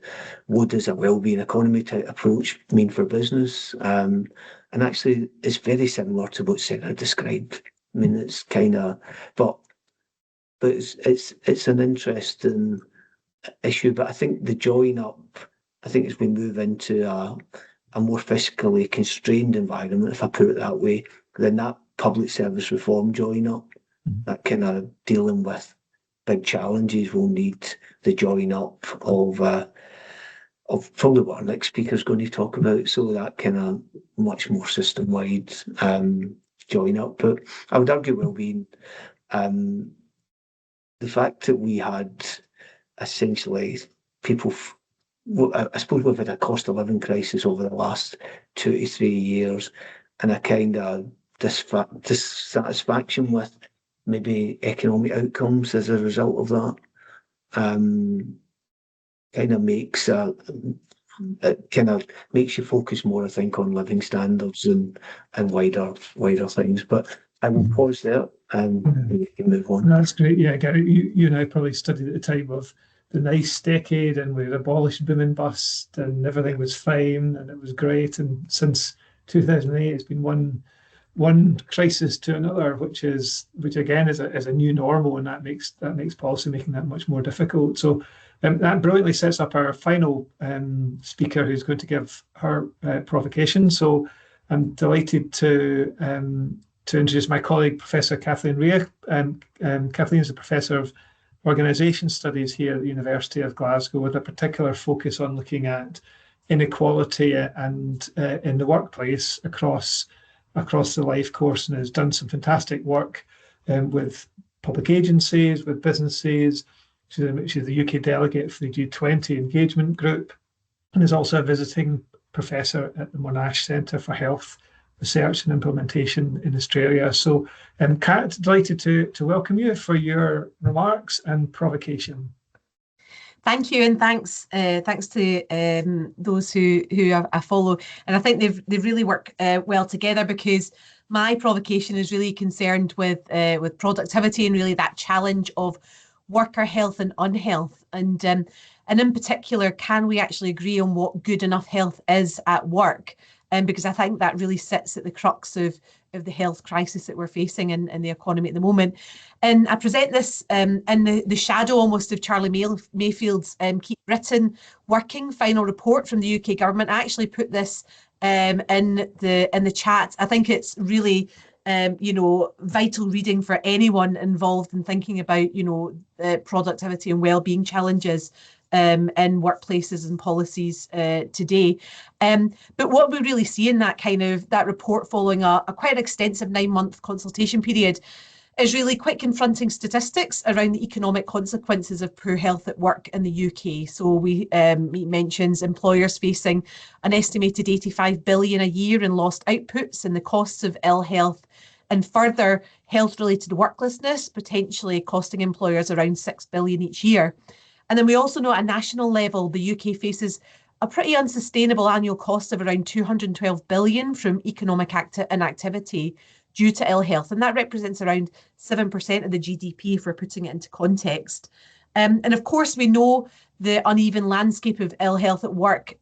what does a wellbeing economy type approach mean for business. And actually, it's very similar to what Sarah described. I mean, it's kind of, but it's an interesting issue. But I think the join up, I think as we move into a more fiscally constrained environment, if I put it that way, then that public service reform join up, that kind of dealing with big challenges will need the join up of probably what our next speaker is going to talk about. So that kind of much more system wide join up. But I would argue wellbeing, the fact that we had essentially people, I suppose we've had a cost of living crisis over the last 2 to 3 years, and a kind of dissatisfaction with maybe economic outcomes as a result of that. Kind of makes it kind of makes you focus more, I think, on living standards and wider things. But I will pause there and we can move on. No, that's great. Yeah, Gary, you and I probably studied at the time of the nice decade, and we abolished boom and bust, and everything was fine, and it was great. And since 2008, it's been one crisis to another, which again is a new normal, and that makes policy making that much more difficult. So that brilliantly sets up our final speaker, who's going to give her provocation. So I'm delighted to introduce my colleague, Professor Kathleen Rea. Kathleen is a professor of organisation studies here at the University of Glasgow, with a particular focus on looking at inequality and in the workplace across the life course, and has done some fantastic work with public agencies, with businesses. She's the UK delegate for the G20 engagement group, and is also a visiting professor at the Monash Centre for Health Research and Implementation in Australia. So, Kat, delighted to welcome you for your remarks and provocation. Thank you, and thanks to those who I follow, and I think they really work well together, because my provocation is really concerned with productivity and really that challenge of worker health and unhealth, and in particular, can we actually agree on what good enough health is at work? Because I think that really sits at the crux of the health crisis that we're facing in the economy at the moment. And I present this in the shadow almost of Charlie Mayfield's Keep Britain Working final report from the UK government. I actually put this in the chat. I think it's really vital reading for anyone involved in thinking about productivity and wellbeing challenges in workplaces and policies today. But what we really see in that report, following a quite extensive 9-month consultation period, is really quite confronting statistics around the economic consequences of poor health at work in the UK. So it mentions employers facing an estimated 85 billion a year in lost outputs and the costs of ill health, and further health-related worklessness potentially costing employers around 6 billion each year. And then we also know at a national level, the UK faces a pretty unsustainable annual cost of around 212 billion from economic inactivity due to ill health. And that represents around 7% of the GDP, if we're putting it into context. And of course, we know the uneven landscape of ill health at work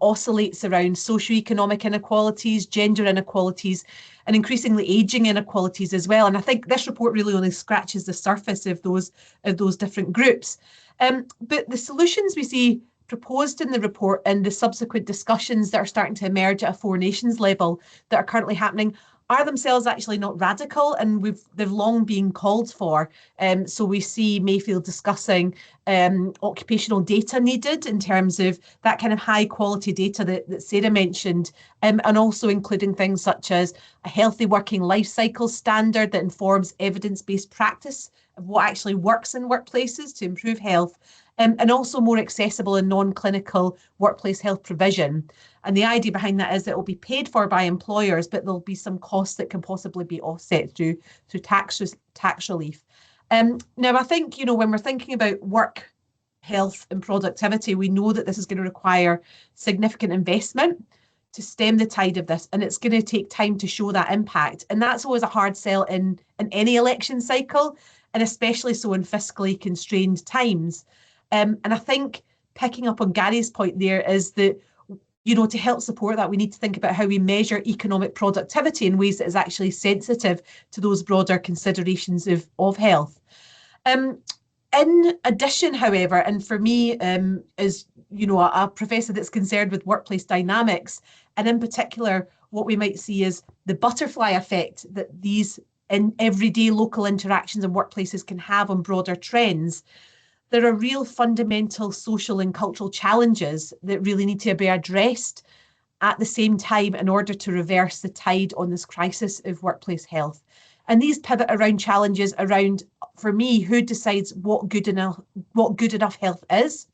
oscillates around socioeconomic inequalities, gender inequalities, and increasingly ageing inequalities as well. And I think this report really only scratches the surface of those different groups. But the solutions we see proposed in the report and the subsequent discussions that are starting to emerge at a Four Nations level that are currently happening are themselves actually not radical, and they've long been called for. So we see Mayfield discussing occupational data needed in terms of that kind of high quality data that Sarah mentioned, and also including things such as a healthy working life cycle standard that informs evidence-based practice of what actually works in workplaces to improve health, and also more accessible and non-clinical workplace health provision. And the idea behind that is that it will be paid for by employers, but there'll be some costs that can possibly be offset through tax relief. Now, I think, when we're thinking about work health and productivity, we know that this is going to require significant investment to stem the tide of this, and it's going to take time to show that impact. And that's always a hard sell in any election cycle, and especially so in fiscally constrained times. And I think picking up on Gary's point there is that, to help support that, we need to think about how we measure economic productivity in ways that is actually sensitive to those broader considerations of health. In addition, however, and for me, as a professor that's concerned with workplace dynamics, and in particular, what we might see is the butterfly effect that these in everyday local interactions and workplaces can have on broader trends. There are real fundamental social and cultural challenges that really need to be addressed at the same time in order to reverse the tide on this crisis of workplace health. And these pivot around challenges around, for me, who decides what good enough health is?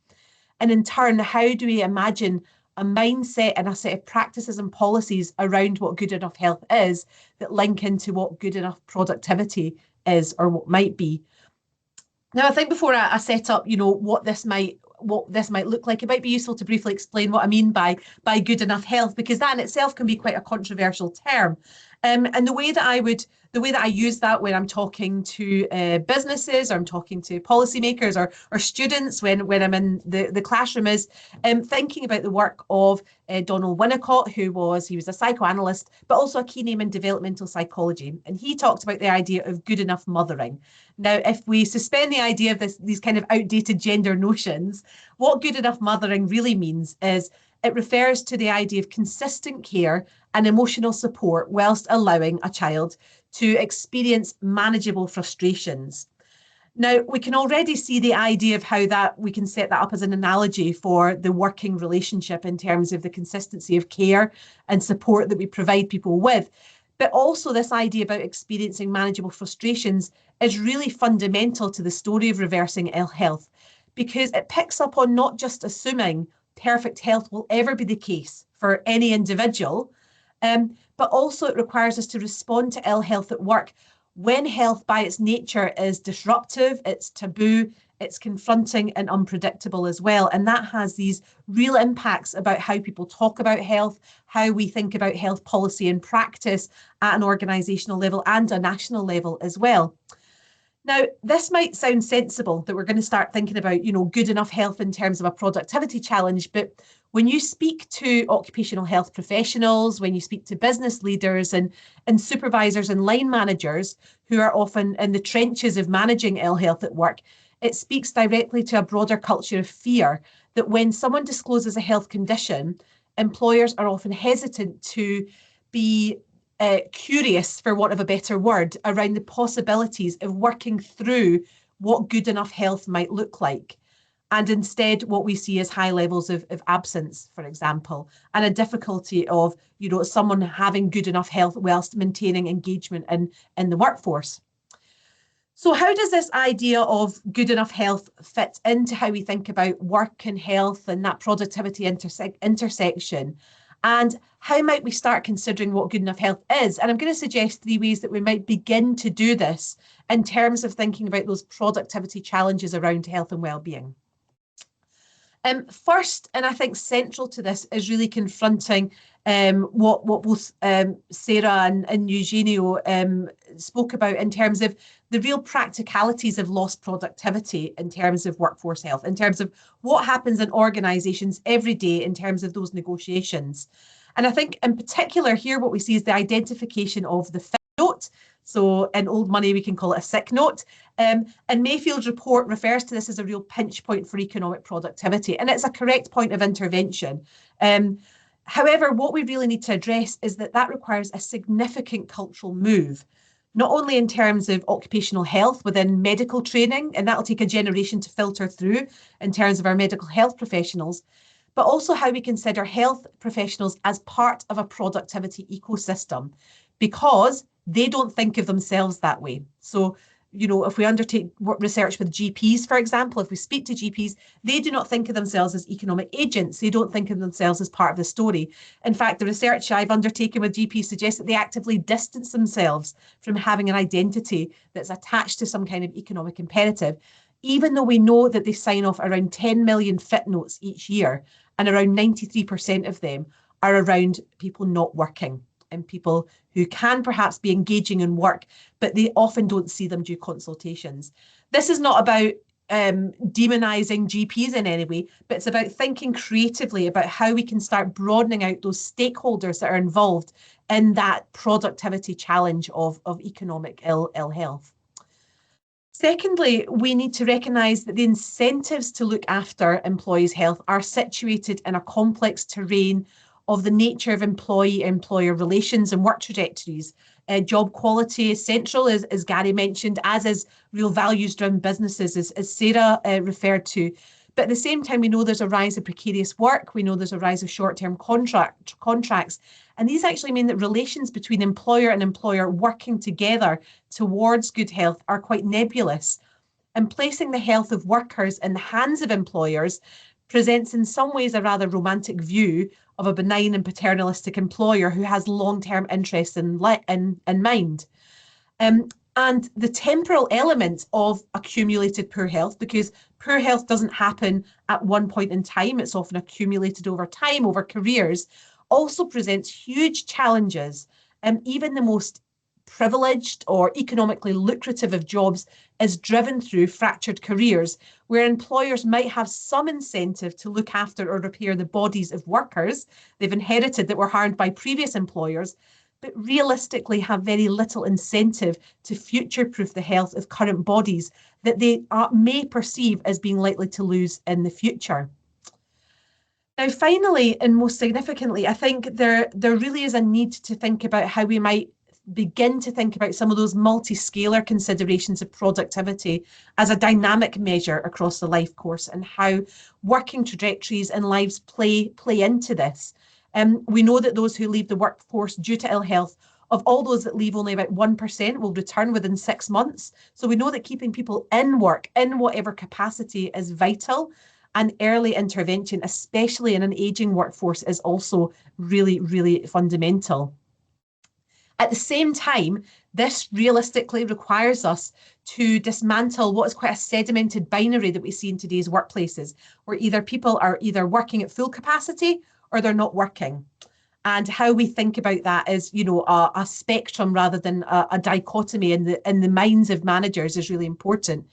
And in turn, how do we imagine a mindset and a set of practices and policies around what good enough health is that link into what good enough productivity is, or what might be? Now, I think before I set up, what this might look like, it might be useful to briefly explain what I mean by good enough health, because that in itself can be quite a controversial term. And the way that I use that when I'm talking to businesses, or I'm talking to policymakers or students when I'm in the classroom is thinking about the work of Donald Winnicott, he was a psychoanalyst, but also a key name in developmental psychology. And he talked about the idea of good enough mothering. Now, if we suspend the idea of these kind of outdated gender notions, what good enough mothering really means is it refers to the idea of consistent care and emotional support whilst allowing a child to experience manageable frustrations. Now, we can already see the idea of how that we can set that up as an analogy for the working relationship in terms of the consistency of care and support that we provide people with. But also this idea about experiencing manageable frustrations is really fundamental to the story of reversing ill health, because it picks up on not just assuming perfect health will ever be the case for any individual, but also it requires us to respond to ill health at work when health by its nature is disruptive, it's taboo, it's confronting and unpredictable as well. And that has these real impacts about how people talk about health, how we think about health policy and practice at an organisational level and a national level as well. Now, this might sound sensible that we're going to start thinking about, good enough health in terms of a productivity challenge. But when you speak to occupational health professionals, when you speak to business leaders and supervisors and line managers who are often in the trenches of managing ill health at work, it speaks directly to a broader culture of fear that when someone discloses a health condition, employers are often hesitant to be curious, for want of a better word, around the possibilities of working through what good enough health might look like. And instead, what we see is high levels of absence, for example, and a difficulty of, someone having good enough health whilst maintaining engagement in the workforce. So how does this idea of good enough health fit into how we think about work and health and that productivity intersection? And how might we start considering what good enough health is? And I'm going to suggest 3 ways that we might begin to do this in terms of thinking about those productivity challenges around health and well-being. First, and I think central to this, is really confronting what both Sarah and Eugenio spoke about in terms of the real practicalities of lost productivity in terms of workforce health, in terms of what happens in organisations every day in terms of those negotiations. And I think in particular here what we see is the identification of the fifth note. So in old money, we can call it a sick note. And Mayfield's report refers to this as a real pinch point for economic productivity. And it's a correct point of intervention. However, what we really need to address is that that requires a significant cultural move, not only in terms of occupational health within medical training, and that'll take a generation to filter through in terms of our medical health professionals, but also how we consider health professionals as part of a productivity ecosystem, because they don't think of themselves that way. So, you know, if we undertake research with GPs, for example, if we speak to GPs, they do not think of themselves as economic agents. They don't think of themselves as part of the story. In fact, the research I've undertaken with GPs suggests that they actively distance themselves from having an identity that's attached to some kind of economic imperative, even though we know that they sign off around 10 million fit notes each year, and around 93% of them are around people not working and people who can perhaps be engaging in work, but they often don't see them due consultations. This is not about demonizing GPs in any way, but it's about thinking creatively about how we can start broadening out those stakeholders that are involved in that productivity challenge of economic ill health. Secondly, we need to recognise that the incentives to look after employees' health are situated in a complex terrain of the nature of employee-employer relations and work trajectories. Job quality is central, as Gary mentioned, as is real values-driven businesses, as Sarah referred to. But at the same time, we know there's a rise of precarious work. We know there's a rise of short-term contracts. And these actually mean that relations between employer and employer working together towards good health are quite nebulous. And placing the health of workers in the hands of employers presents in some ways a rather romantic view of a benign and paternalistic employer who has long-term interests in mind. And the temporal element of accumulated poor health, because poor health doesn't happen at one point in time, it's often accumulated over time, over careers, also presents huge challenges. Even the most privileged or economically lucrative of jobs is driven through fractured careers, where employers might have some incentive to look after or repair the bodies of workers they've inherited that were harmed by previous employers, but realistically have very little incentive to future-proof the health of current bodies that they may perceive as being likely to lose in the future. Now, finally, and most significantly, I think there really is a need to think about how we might begin to think about some of those multi-scalar considerations of productivity as a dynamic measure across the life course, and how working trajectories and lives play into this. We know that those who leave the workforce due to ill health, of all those that leave, only about 1% will return within 6 months. So we know that keeping people in work, in whatever capacity, is vital. And early intervention, especially in an ageing workforce, is also really, really fundamental. At the same time, this realistically requires us to dismantle what is quite a sedimented binary that we see in today's workplaces, where either people are either working at full capacity or they're not working. And how we think about that is, you know, a spectrum rather than a dichotomy in the minds of managers is really important.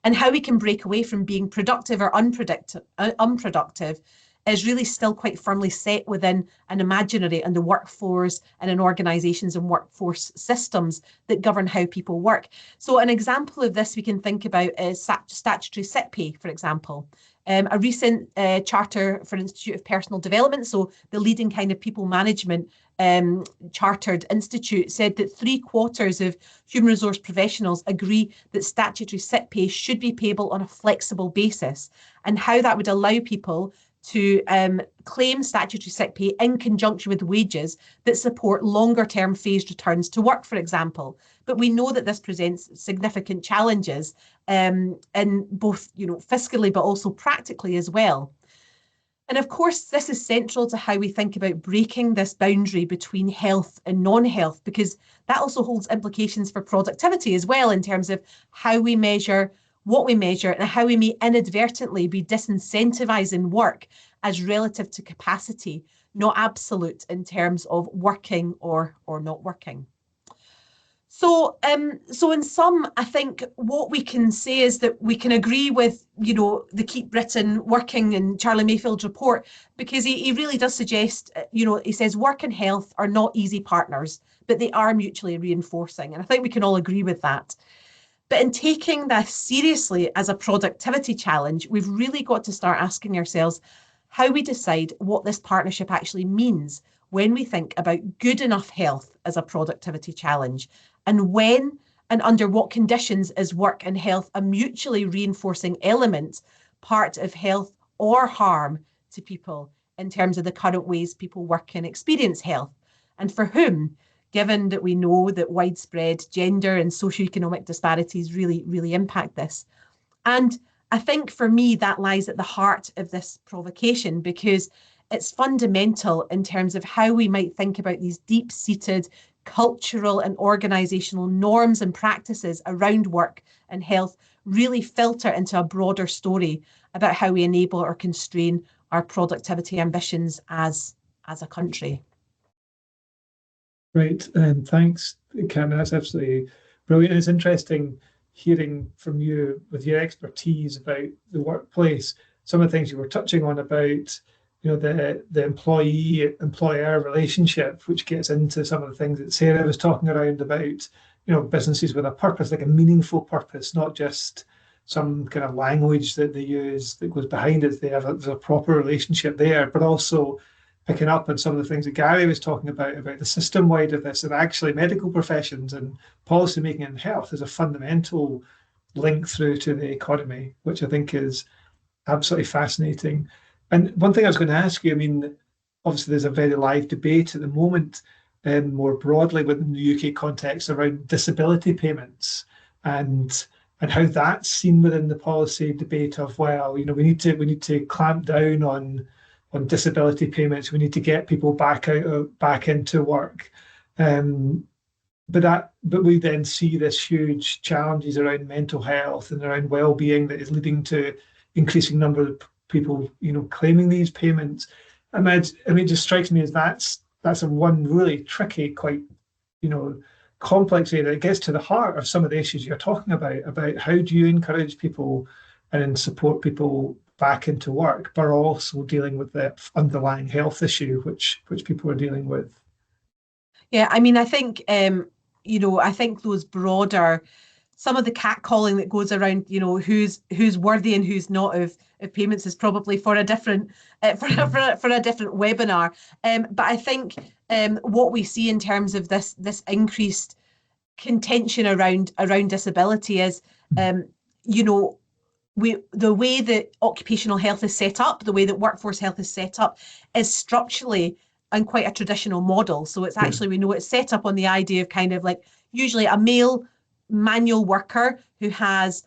And how we can break away from being productive or unproductive is really still quite firmly set within an imaginary and the workforce and in organisations and workforce systems that govern how people work. So an example of this we can think about is statutory sick pay, for example. A recent charter for Institute of Personal Development, so the leading kind of people management chartered institute, said that 3/4 of human resource professionals agree that statutory sick pay should be payable on a flexible basis, and how that would allow people to claim statutory sick pay in conjunction with wages that support longer term phased returns to work, for example. But we know that this presents significant challenges in both, you know, fiscally, but also practically as well. And of course, this is central to how we think about breaking this boundary between health and non-health, because that also holds implications for productivity as well, in terms of how we measure, what we measure, and how we may inadvertently be disincentivizing work as relative to capacity, not absolute in terms of working or not working. So in sum, I think what we can say is that we can agree with, you know, the Keep Britain Working and Charlie Mayfield's report, because he really does suggest, you know, he says work and health are not easy partners, but they are mutually reinforcing. And I think we can all agree with that. But in taking this seriously as a productivity challenge, we've really got to start asking ourselves, how we decide what this partnership actually means when we think about good enough health as a productivity challenge, and when and under what conditions is work and health a mutually reinforcing element, part of health or harm to people in terms of the current ways people work and experience health, and for whom, given that we know that widespread gender and socioeconomic disparities really impact this. And I think for me that lies at the heart of this provocation, because it's fundamental in terms of how we might think about these deep-seated cultural and organisational norms and practices around work and health really filter into a broader story about how we enable or constrain our productivity ambitions as a country. Great, and thanks, Cameron. That's absolutely brilliant. And it's interesting hearing from you with your expertise about the workplace, some of the things you were touching on about, the employee-employer relationship, which gets into some of the things that Sarah was talking around about, businesses with a purpose, like a meaningful purpose, not just some kind of language that they use that goes behind it. There's a proper relationship there, but also picking up on some of the things that Gary was talking about the system-wide of this, and actually medical professions and policy making in health is a fundamental link through to the economy, which I think is absolutely fascinating. And one thing I was going to ask you, I mean, obviously there's a very live debate at the moment, more broadly within the UK context around disability payments and how that's seen within the policy debate of, well, we need to clamp down on disability payments. We need to get people back into work. But we then see this huge challenges around mental health and around well-being that is leading to increasing number of people, claiming these payments. And it just strikes me as that's a one really tricky, quite, complex area that gets to the heart of some of the issues you're talking about how do you encourage people and support people back into work, but also dealing with the underlying health issue which people are dealing with. Yeah, I mean, I think, I think those broader, some of the catcalling that goes around, who's worthy and who's not of payments is probably for a different for a different webinar. But I think what we see in terms of this increased contention around disability is, the way that occupational health is set up, the way that workforce health is set up, is structurally and quite a traditional model. So it's actually, we know it's set up on the idea of kind of like usually a male manual worker who has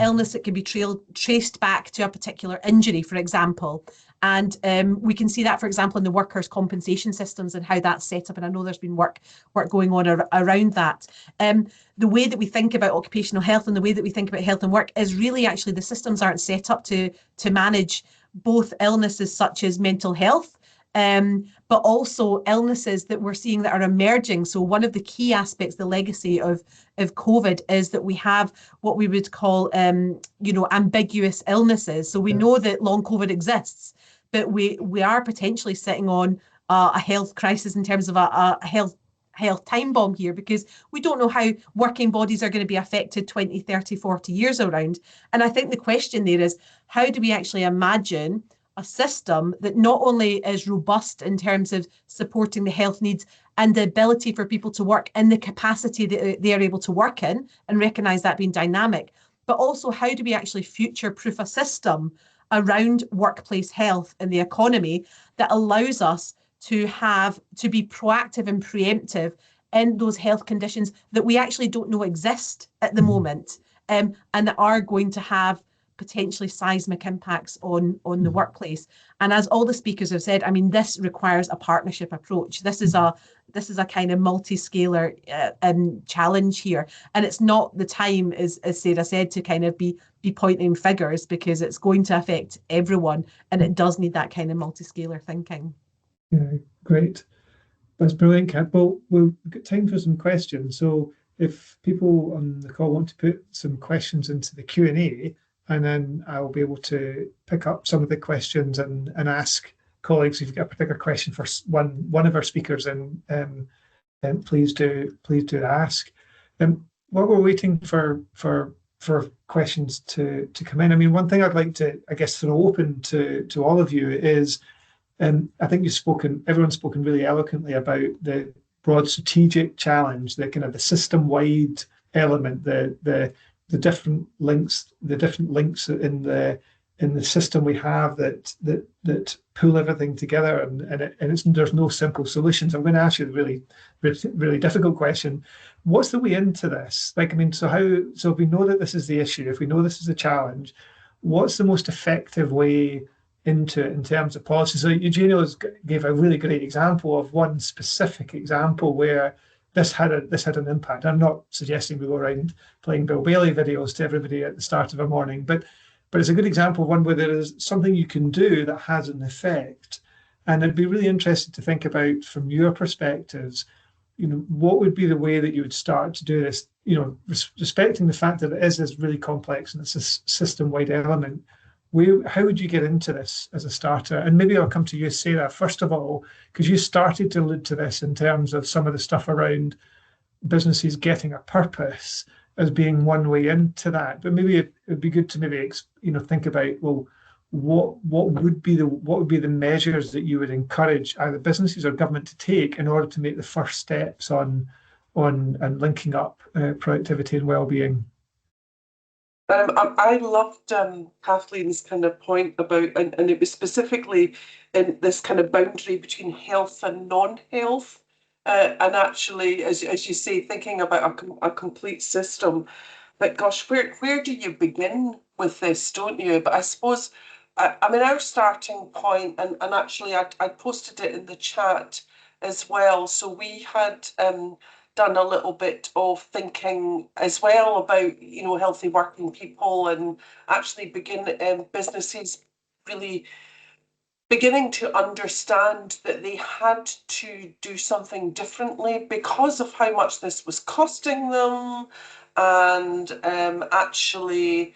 illness that can be traced back to a particular injury, for example. And we can see that, for example, in the workers' compensation systems and how that's set up. And I know there's been work going on around that. The way that we think about occupational health and the way that we think about health and work is really actually the systems aren't set up to manage both illnesses such as mental health, but also illnesses that we're seeing that are emerging. So one of the key aspects, the legacy of COVID, is that we have what we would call, ambiguous illnesses. So we know that long COVID exists, but we are potentially sitting on a health crisis in terms of a health time bomb here, because we don't know how working bodies are going to be affected 20, 30, 40 years around. And I think the question there is, how do we actually imagine a system that not only is robust in terms of supporting the health needs and the ability for people to work in the capacity that they are able to work in, and recognise that being dynamic, but also how do we actually future-proof a system around workplace health and the economy that allows us to be proactive and preemptive in those health conditions that we actually don't know exist at the moment, and that are going to have potentially seismic impacts on the workplace. And as all the speakers have said, I mean, this requires a partnership approach. This is a kind of multi-scalar challenge here. And it's not the time, as Sarah said, to kind of be pointing figures, because it's going to affect everyone, and it does need that kind of multi-scalar thinking. Yeah, great. That's brilliant, Kat. Well, we've got time for some questions. So if people on the call want to put some questions into the Q&A, and then I'll be able to pick up some of the questions and ask colleagues if you've got a particular question for one of our speakers, and please do ask. While we're waiting for for questions to come in. I mean, one thing I'd like to, I guess, throw open to all of you is, I think everyone's spoken really eloquently about the broad strategic challenge, the kind of the system-wide element, the different links in the system we have that pull everything together, and there's no simple solutions. I'm going to ask you the really difficult question. What's the way into this? Like, I mean, so if we know that this is the issue, if we know this is the challenge, what's the most effective way into it in terms of policy? So Eugenio gave a really great example of one specific example where this had an impact. I'm not suggesting we go around playing Bill Bailey videos to everybody at the start of a morning, but it's a good example of one where there is something you can do that has an effect. And I'd be really interested to think about, from your perspectives, what would be the way that you would start to do this, respecting the fact that it is this really complex and it's a system-wide element. How would you get into this as a starter? And maybe I'll come to you, Sarah, first of all, because you started to allude to this in terms of some of the stuff around businesses getting a purpose as being one way into that. But maybe it would be good to maybe think about, well, what would be the measures that you would encourage either businesses or government to take in order to make the first steps on and linking up productivity and well-being? I loved Kathleen's kind of point about, and it was specifically in this kind of boundary between health and non-health. And actually, as you say, thinking about a complete system, but gosh, where do you begin with this, don't you? But I suppose, I mean, our starting point, and actually I posted it in the chat as well. So we had done a little bit of thinking as well about, healthy working people, and actually businesses really beginning to understand that they had to do something differently because of how much this was costing them. And actually,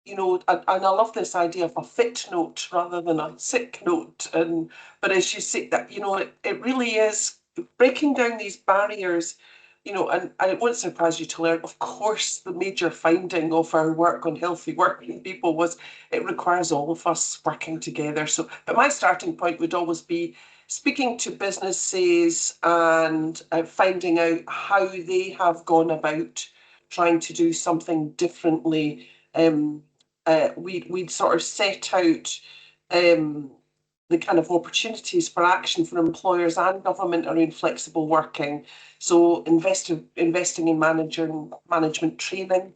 and I love this idea of a fit note rather than a sick note. But as you see that, it really is breaking down these barriers, and it won't surprise you to learn, of course, the major finding of our work on healthy working people was it requires all of us working together. So, but my starting point would always be speaking to businesses and finding out how they have gone about trying to do something differently. We'd sort of set out the kind of opportunities for action for employers and government around flexible working. So investing in management training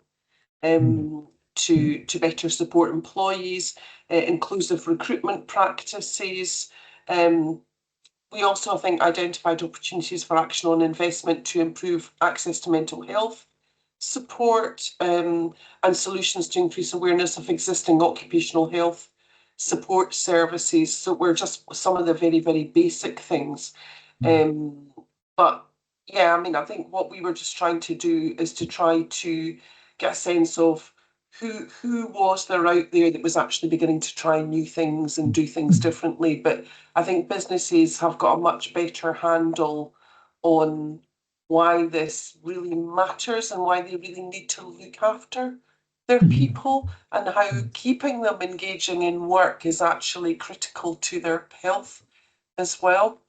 to better support employees, inclusive recruitment practices. We also, I think, identified opportunities for action on investment to improve access to mental health support, and solutions to increase awareness of existing occupational health support services. So we're just some of the very, very basic things. But yeah, I mean, I think what we were just trying to do is to try to get a sense of who was there out there that was actually beginning to try new things and do things differently. But I think businesses have got a much better handle on why this really matters and why they really need to look after their people, and how keeping them engaging in work is actually critical to their health as well.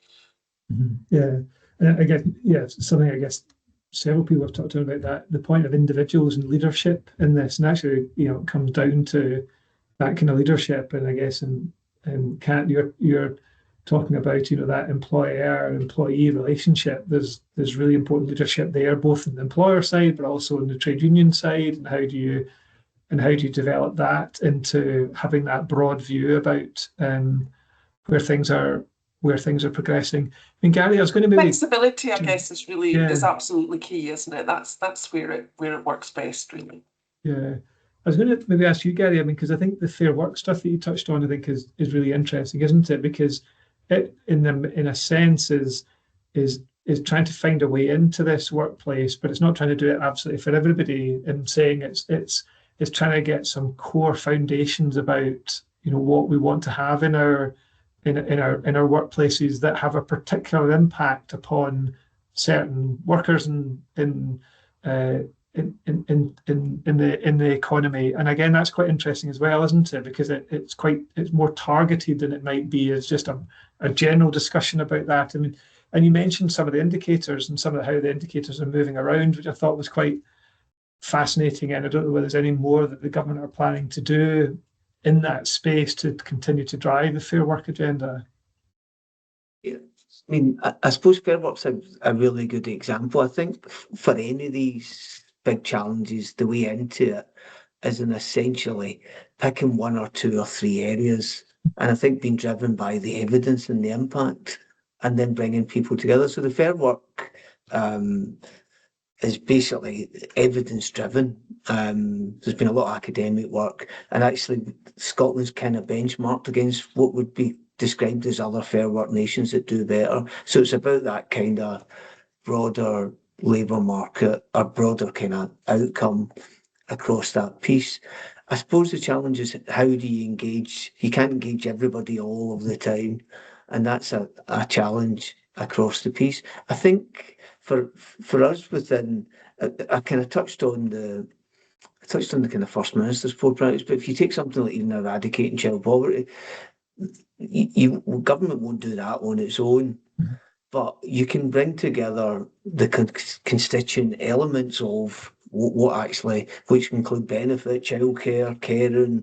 Yeah, and again, something I guess several people have talked about that, the point of individuals and leadership in this, and actually, it comes down to that kind of leadership. And I guess, and Kat, you're talking about, that employer-employee relationship. There's really important leadership there, both on the employer side, but also on the trade union side. And how do you develop that into having that broad view about where things are progressing? I mean, Gary, I was going to maybe flexibility, I guess, is really is absolutely key, isn't it? That's where it works best, really. Yeah. I was going to maybe ask you, Gary, I mean, because I think the fair work stuff that you touched on, I think is really interesting, isn't it? Because it, in a sense, is trying to find a way into this workplace, but it's not trying to do it absolutely for everybody. And saying it's trying to get some core foundations about, what we want to have in our workplaces that have a particular impact upon certain workers in the economy. And again, that's quite interesting as well, isn't it? Because it's more targeted than it might be as just a general discussion about that. I mean, and you mentioned some of the indicators and some of how the indicators are moving around, which I thought was quite fascinating. And I don't know whether there's any more that the government are planning to do in that space to continue to drive the Fair Work agenda. Yeah. I mean, I suppose Fair Work's a really good example. I think for any of these big challenges, the way into it is in essentially picking one or two or three areas, and I think being driven by the evidence and the impact, and then bringing people together. So the Fair Work is basically evidence driven. There's been a lot of academic work, and actually Scotland's kind of benchmarked against what would be described as other Fair Work nations that do better. So it's about that kind of broader labour market or broader kind of outcome across that piece. I suppose the challenge is how do you engage? You can't engage everybody all of the time, and that's a challenge across the piece. I think for us within, I kind of touched on the kind of First Minister's 4 priorities, but if you take something like even eradicating child poverty, government won't do that on its own, but you can bring together the constituent elements of what actually, which include benefit, childcare, caring,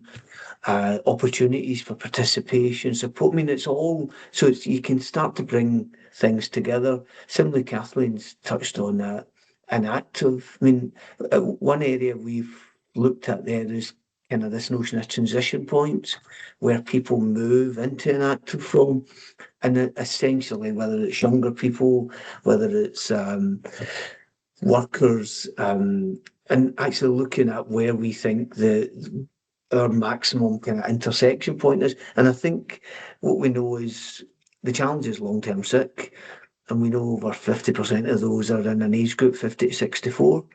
opportunities for participation, support. I mean, it's all, so you can start to bring things together. Similarly, Kathleen's touched on that. An active, I mean, one area we've looked at there is kind of this notion of transition points where people move into an active role, and essentially whether it's younger people, whether it's workers, and actually looking at where we think our maximum kind of intersection point is. And I think what we know is the challenge is long-term sick, and we know over 50% of those are in an age group 50 to 64.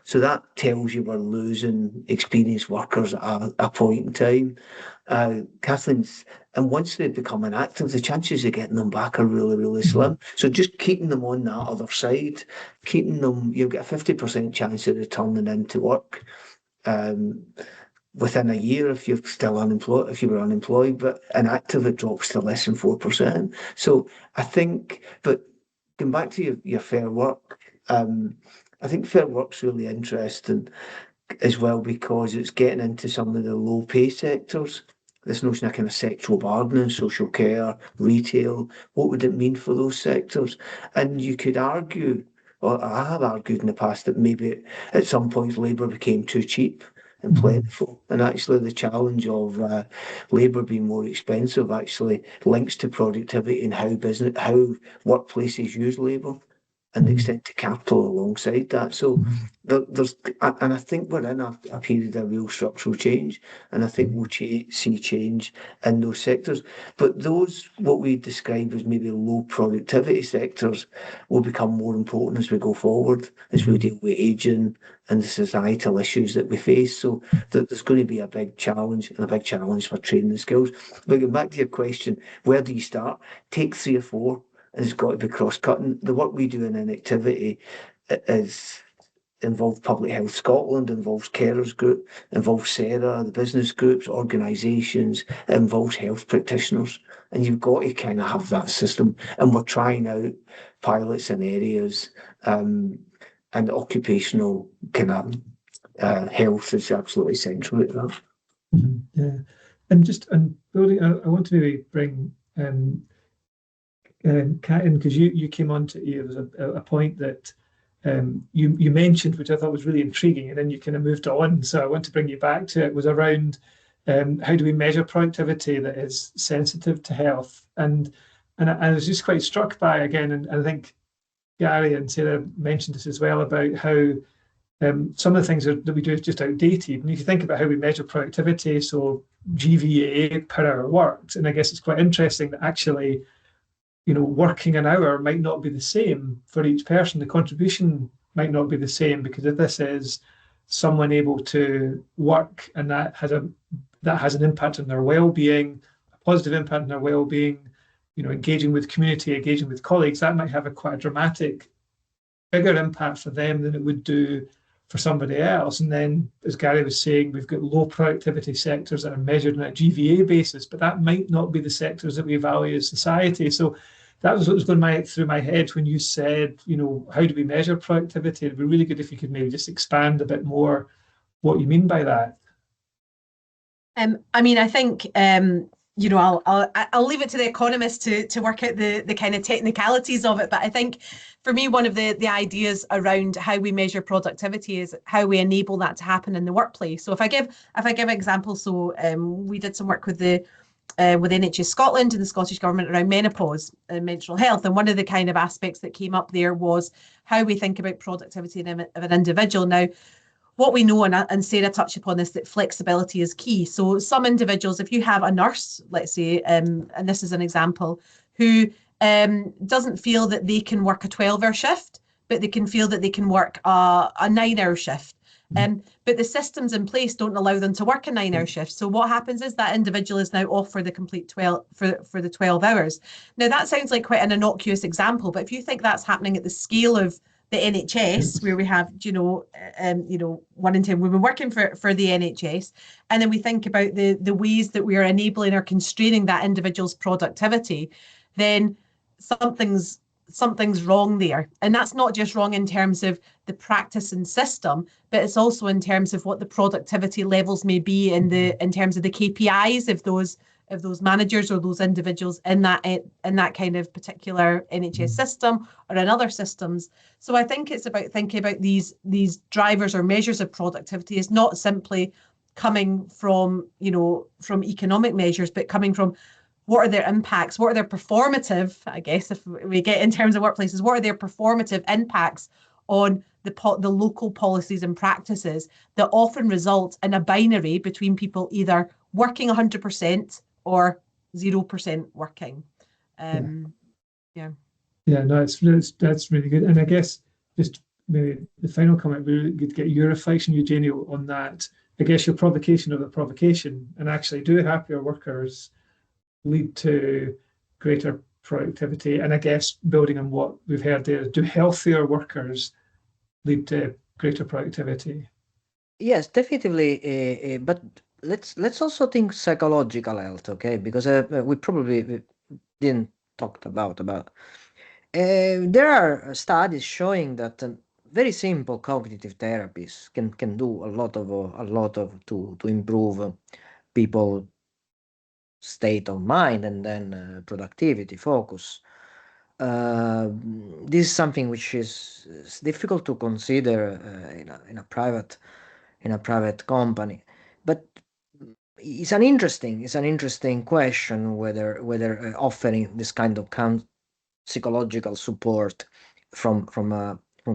So that tells you we're losing experienced workers at a point in time. Kathleen's, and once they become inactive, the chances of getting them back are really, really slim. So just keeping them on that other side, keeping them, you'll get a 50% chance of returning into work within a year if you're still unemployed, if you were unemployed, but inactive, it drops to less than 4%. So I think, but going back to your Fair Work, I think Fair Work's really interesting as well because it's getting into some of the low pay sectors. This notion of kind of sexual bargaining, social care, retail, what would it mean for those sectors? And you could argue, or I have argued in the past, that maybe at some points labour became too cheap and plentiful. And actually the challenge of labour being more expensive actually links to productivity and how workplaces use labour and the extent to capital alongside that. So there's, and I think we're in a period of real structural change, and I think we'll see change in those sectors. But those, what we describe as maybe low productivity sectors, will become more important as we go forward, as we deal with ageing and the societal issues that we face. So there's going to be a big challenge, and a big challenge for training the skills. But going back to your question, where do you start? Take 3 or 4. And it's got to be cross-cutting. The work we do in Inactivity involves Public Health Scotland, involves Carers Group, involves SERA, the business groups, organisations, it involves health practitioners. And you've got to kind of have that system. And we're trying out pilots in areas, and occupational kind of health is absolutely central to that. Yeah. And building, I want to maybe bring Kat in, because you came on to, there was a point that you mentioned, which I thought was really intriguing, and then you kind of moved on. So I want to bring you back to it, was around how do we measure productivity that is sensitive to health? And I was just quite struck by, again, and I think Gary and Sarah mentioned this as well, about how some of the things that we do is just outdated. And if you think about how we measure productivity, so GVA per hour worked, and I guess it's quite interesting that actually, working an hour might not be the same for each person. The contribution might not be the same, because if this is someone able to work and that has an impact on their well-being, a positive impact on their well-being, engaging with community, engaging with colleagues, that might have quite a dramatic, bigger impact for them than it would do for somebody else. And then, as Gary was saying, we've got low productivity sectors that are measured on a GVA basis, but that might not be the sectors that we value as society. So that was what was going through my head when you said, how do we measure productivity? It'd be really good if you could maybe just expand a bit more what you mean by that. I mean, I think I'll leave it to the economists to work out the kind of technicalities of it. But I think for me, one of the ideas around how we measure productivity is how we enable that to happen in the workplace. So if I give examples, so we did some work with NHS Scotland and the Scottish Government around menopause and menstrual health. And one of the kind of aspects that came up there was how we think about productivity of an individual. Now, what we know, and Sarah touched upon this, that flexibility is key. So some individuals, if you have a nurse, let's say, and this is an example, who doesn't feel that they can work a 12-hour shift, but they can feel that they can work a 9-hour shift. But the systems in place don't allow them to work a 9-hour shift. So what happens is that individual is now off for the complete 12 for the 12 hours. Now that sounds like quite an innocuous example, but if you think that's happening at the scale of the NHS, where we have, 1 in 10 women working for the NHS, and then we think about the ways that we are enabling or constraining that individual's productivity, then something's wrong there. And that's not just wrong in terms of the practice and system, but it's also in terms of what the productivity levels may be in terms of the KPIs of those managers or those individuals in that kind of particular NHS system or in other systems. So I think it's about thinking about these drivers or measures of productivity is not simply coming from economic measures, but coming from what are their impacts, what are their performative, I guess if we get in terms of workplaces, what are their performative impacts on the local policies and practices that often result in a binary between people either working 100% or 0% working. That's really good. And I guess just maybe the final comment, we really good to get your reflection, Eugenia, on that. I guess your provocation of the provocation, and actually, do happier workers lead to greater productivity? And I guess building on what we've heard there, do healthier workers lead to greater productivity? Yes, definitely. But let's also think psychological health, okay? Because we probably didn't talk about. There are studies showing that very simple cognitive therapies can do a lot of to improve people state of mind and then productivity, focus. This is something which is difficult to consider in a private company, but it's an interesting question whether offering this kind of psychological support from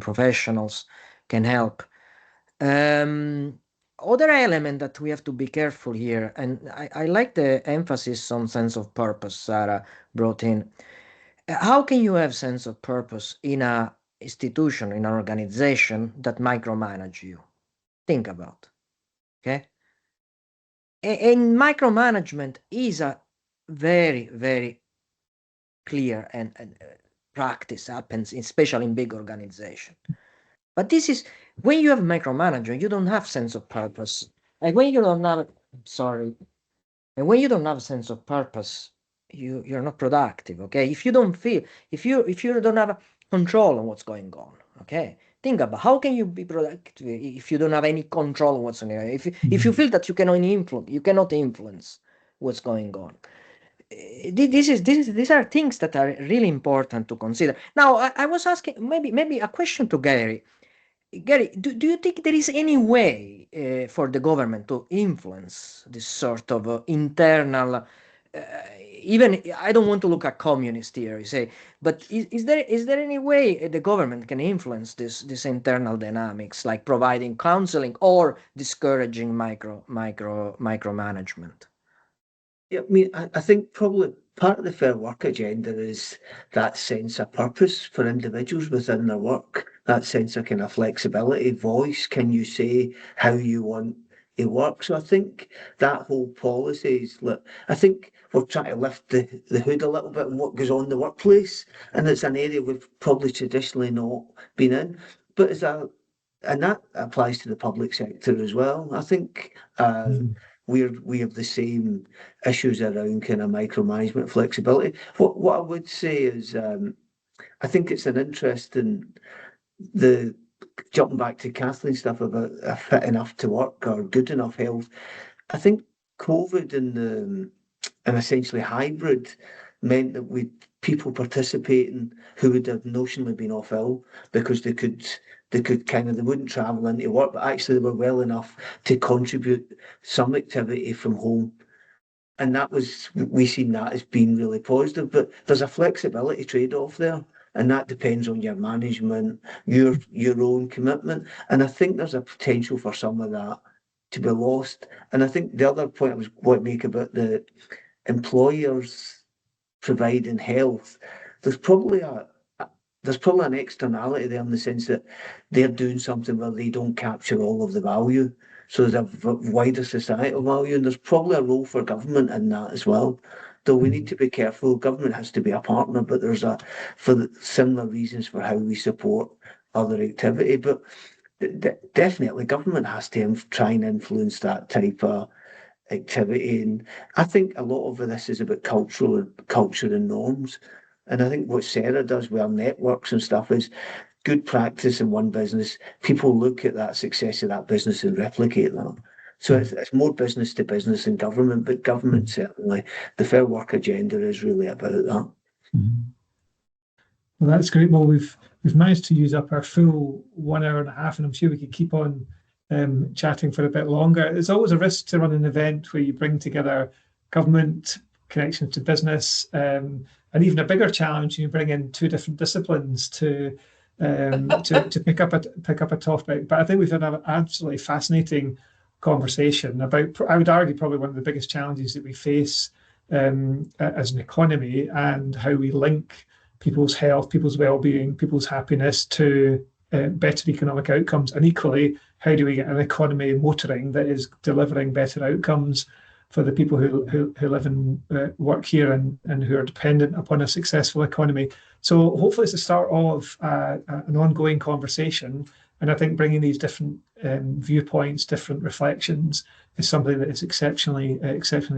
professionals can help. Other element that we have to be careful here, and I like the emphasis on sense of purpose Sarah brought in. How can you have sense of purpose in a institution, in an organization that micromanage you? Think about, okay? And micromanagement is a very, very clear and practice happens, especially in big organization. But this is when you have micromanager, you don't have sense of purpose. And when you don't have, and when you don't have a sense of purpose, you're not productive. Okay, if you don't feel, if you don't have control on what's going on. Okay, think about how can you be productive if you don't have any control on what's going on. If you feel that you cannot influence what's going on. These are things that are really important to consider. Now, I was asking maybe a question to Gary. Gary, do you think there is any way for the government to influence this sort of internal, even I don't want to look at communist theory, say, but is there any way the government can influence this internal dynamics, like providing counseling or discouraging micromanagement? Yeah, I mean, I think probably part of the Fair Work agenda is that sense of purpose for individuals within their work, that sense of kind of flexibility, voice. Can you say how you want to work? So I think that whole policy is, I think we're trying to lift the hood a little bit on what goes on in the workplace, and it's an area we've probably traditionally not been in. But as a and that applies to the public sector as well. I think we have the same issues around kind of micromanagement flexibility. What I would say is, I think it's an interesting, the jumping back to Kathleen's stuff about fit enough to work or good enough health. I think COVID and essentially hybrid meant that we people participating who would have notionally been off ill because they wouldn't travel into work, but actually they were well enough to contribute some activity from home. And we seen that as being really positive, but there's a flexibility trade-off there. And that depends on your management, your own commitment. And I think there's a potential for some of that to be lost. And I think the other point I was going to make about the employers providing health, there's probably an externality there in the sense that they're doing something where they don't capture all of the value. So there's a wider societal value, and there's probably a role for government in that as well. Though we need to be careful, government has to be a partner, but for similar reasons for how we support other activity. But definitely government has to try and influence that type of activity. And I think a lot of this is about culture and norms. And I think what Sarah does with our networks and stuff is good practice in one business. People look at that success of that business and replicate that. So it's more business to business than government, but government certainly, the Fair Work agenda is really about that. Well, that's great. Well, we've managed to use up our full 1 hour and a half, and I'm sure we could keep on chatting for a bit longer. There's always a risk to run an event where you bring together government connections to business, and even a bigger challenge, you bring in two different disciplines to pick up a topic. But I think we've had an absolutely fascinating conversation about, I would argue, probably one of the biggest challenges that we face as an economy, and how we link people's health, people's well-being, people's happiness to better economic outcomes. And equally, how do we get an economy motoring that is delivering better outcomes for the people who live and work here and who are dependent upon a successful economy. So hopefully it's the start of an ongoing conversation. And I think bringing these different viewpoints, different reflections, is something that is exceptionally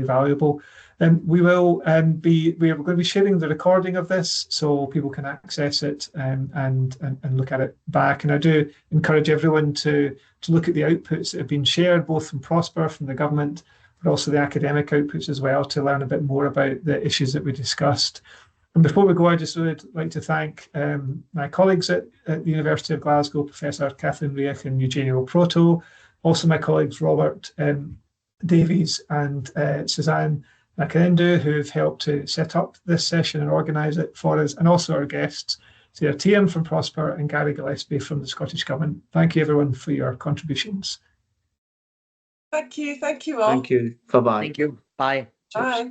valuable. We are going to be sharing the recording of this so people can access it and look at it back. And I do encourage everyone to look at the outputs that have been shared, both from Prosper, from the government, but also the academic outputs as well, to learn a bit more about the issues that we discussed. And before we go, I just would like to thank my colleagues at the University of Glasgow, Professor Kathleen Riach and Eugenio Proto, also my colleagues Robert Davies and Suzanne Nakanendu, who've helped to set up this session and organise it for us, and also our guests, Sarah Tiam from Prosper and Gary Gillespie from the Scottish Government. Thank you, everyone, for your contributions. Thank you all. Thank you. Bye-bye. Thank you. Bye. Bye.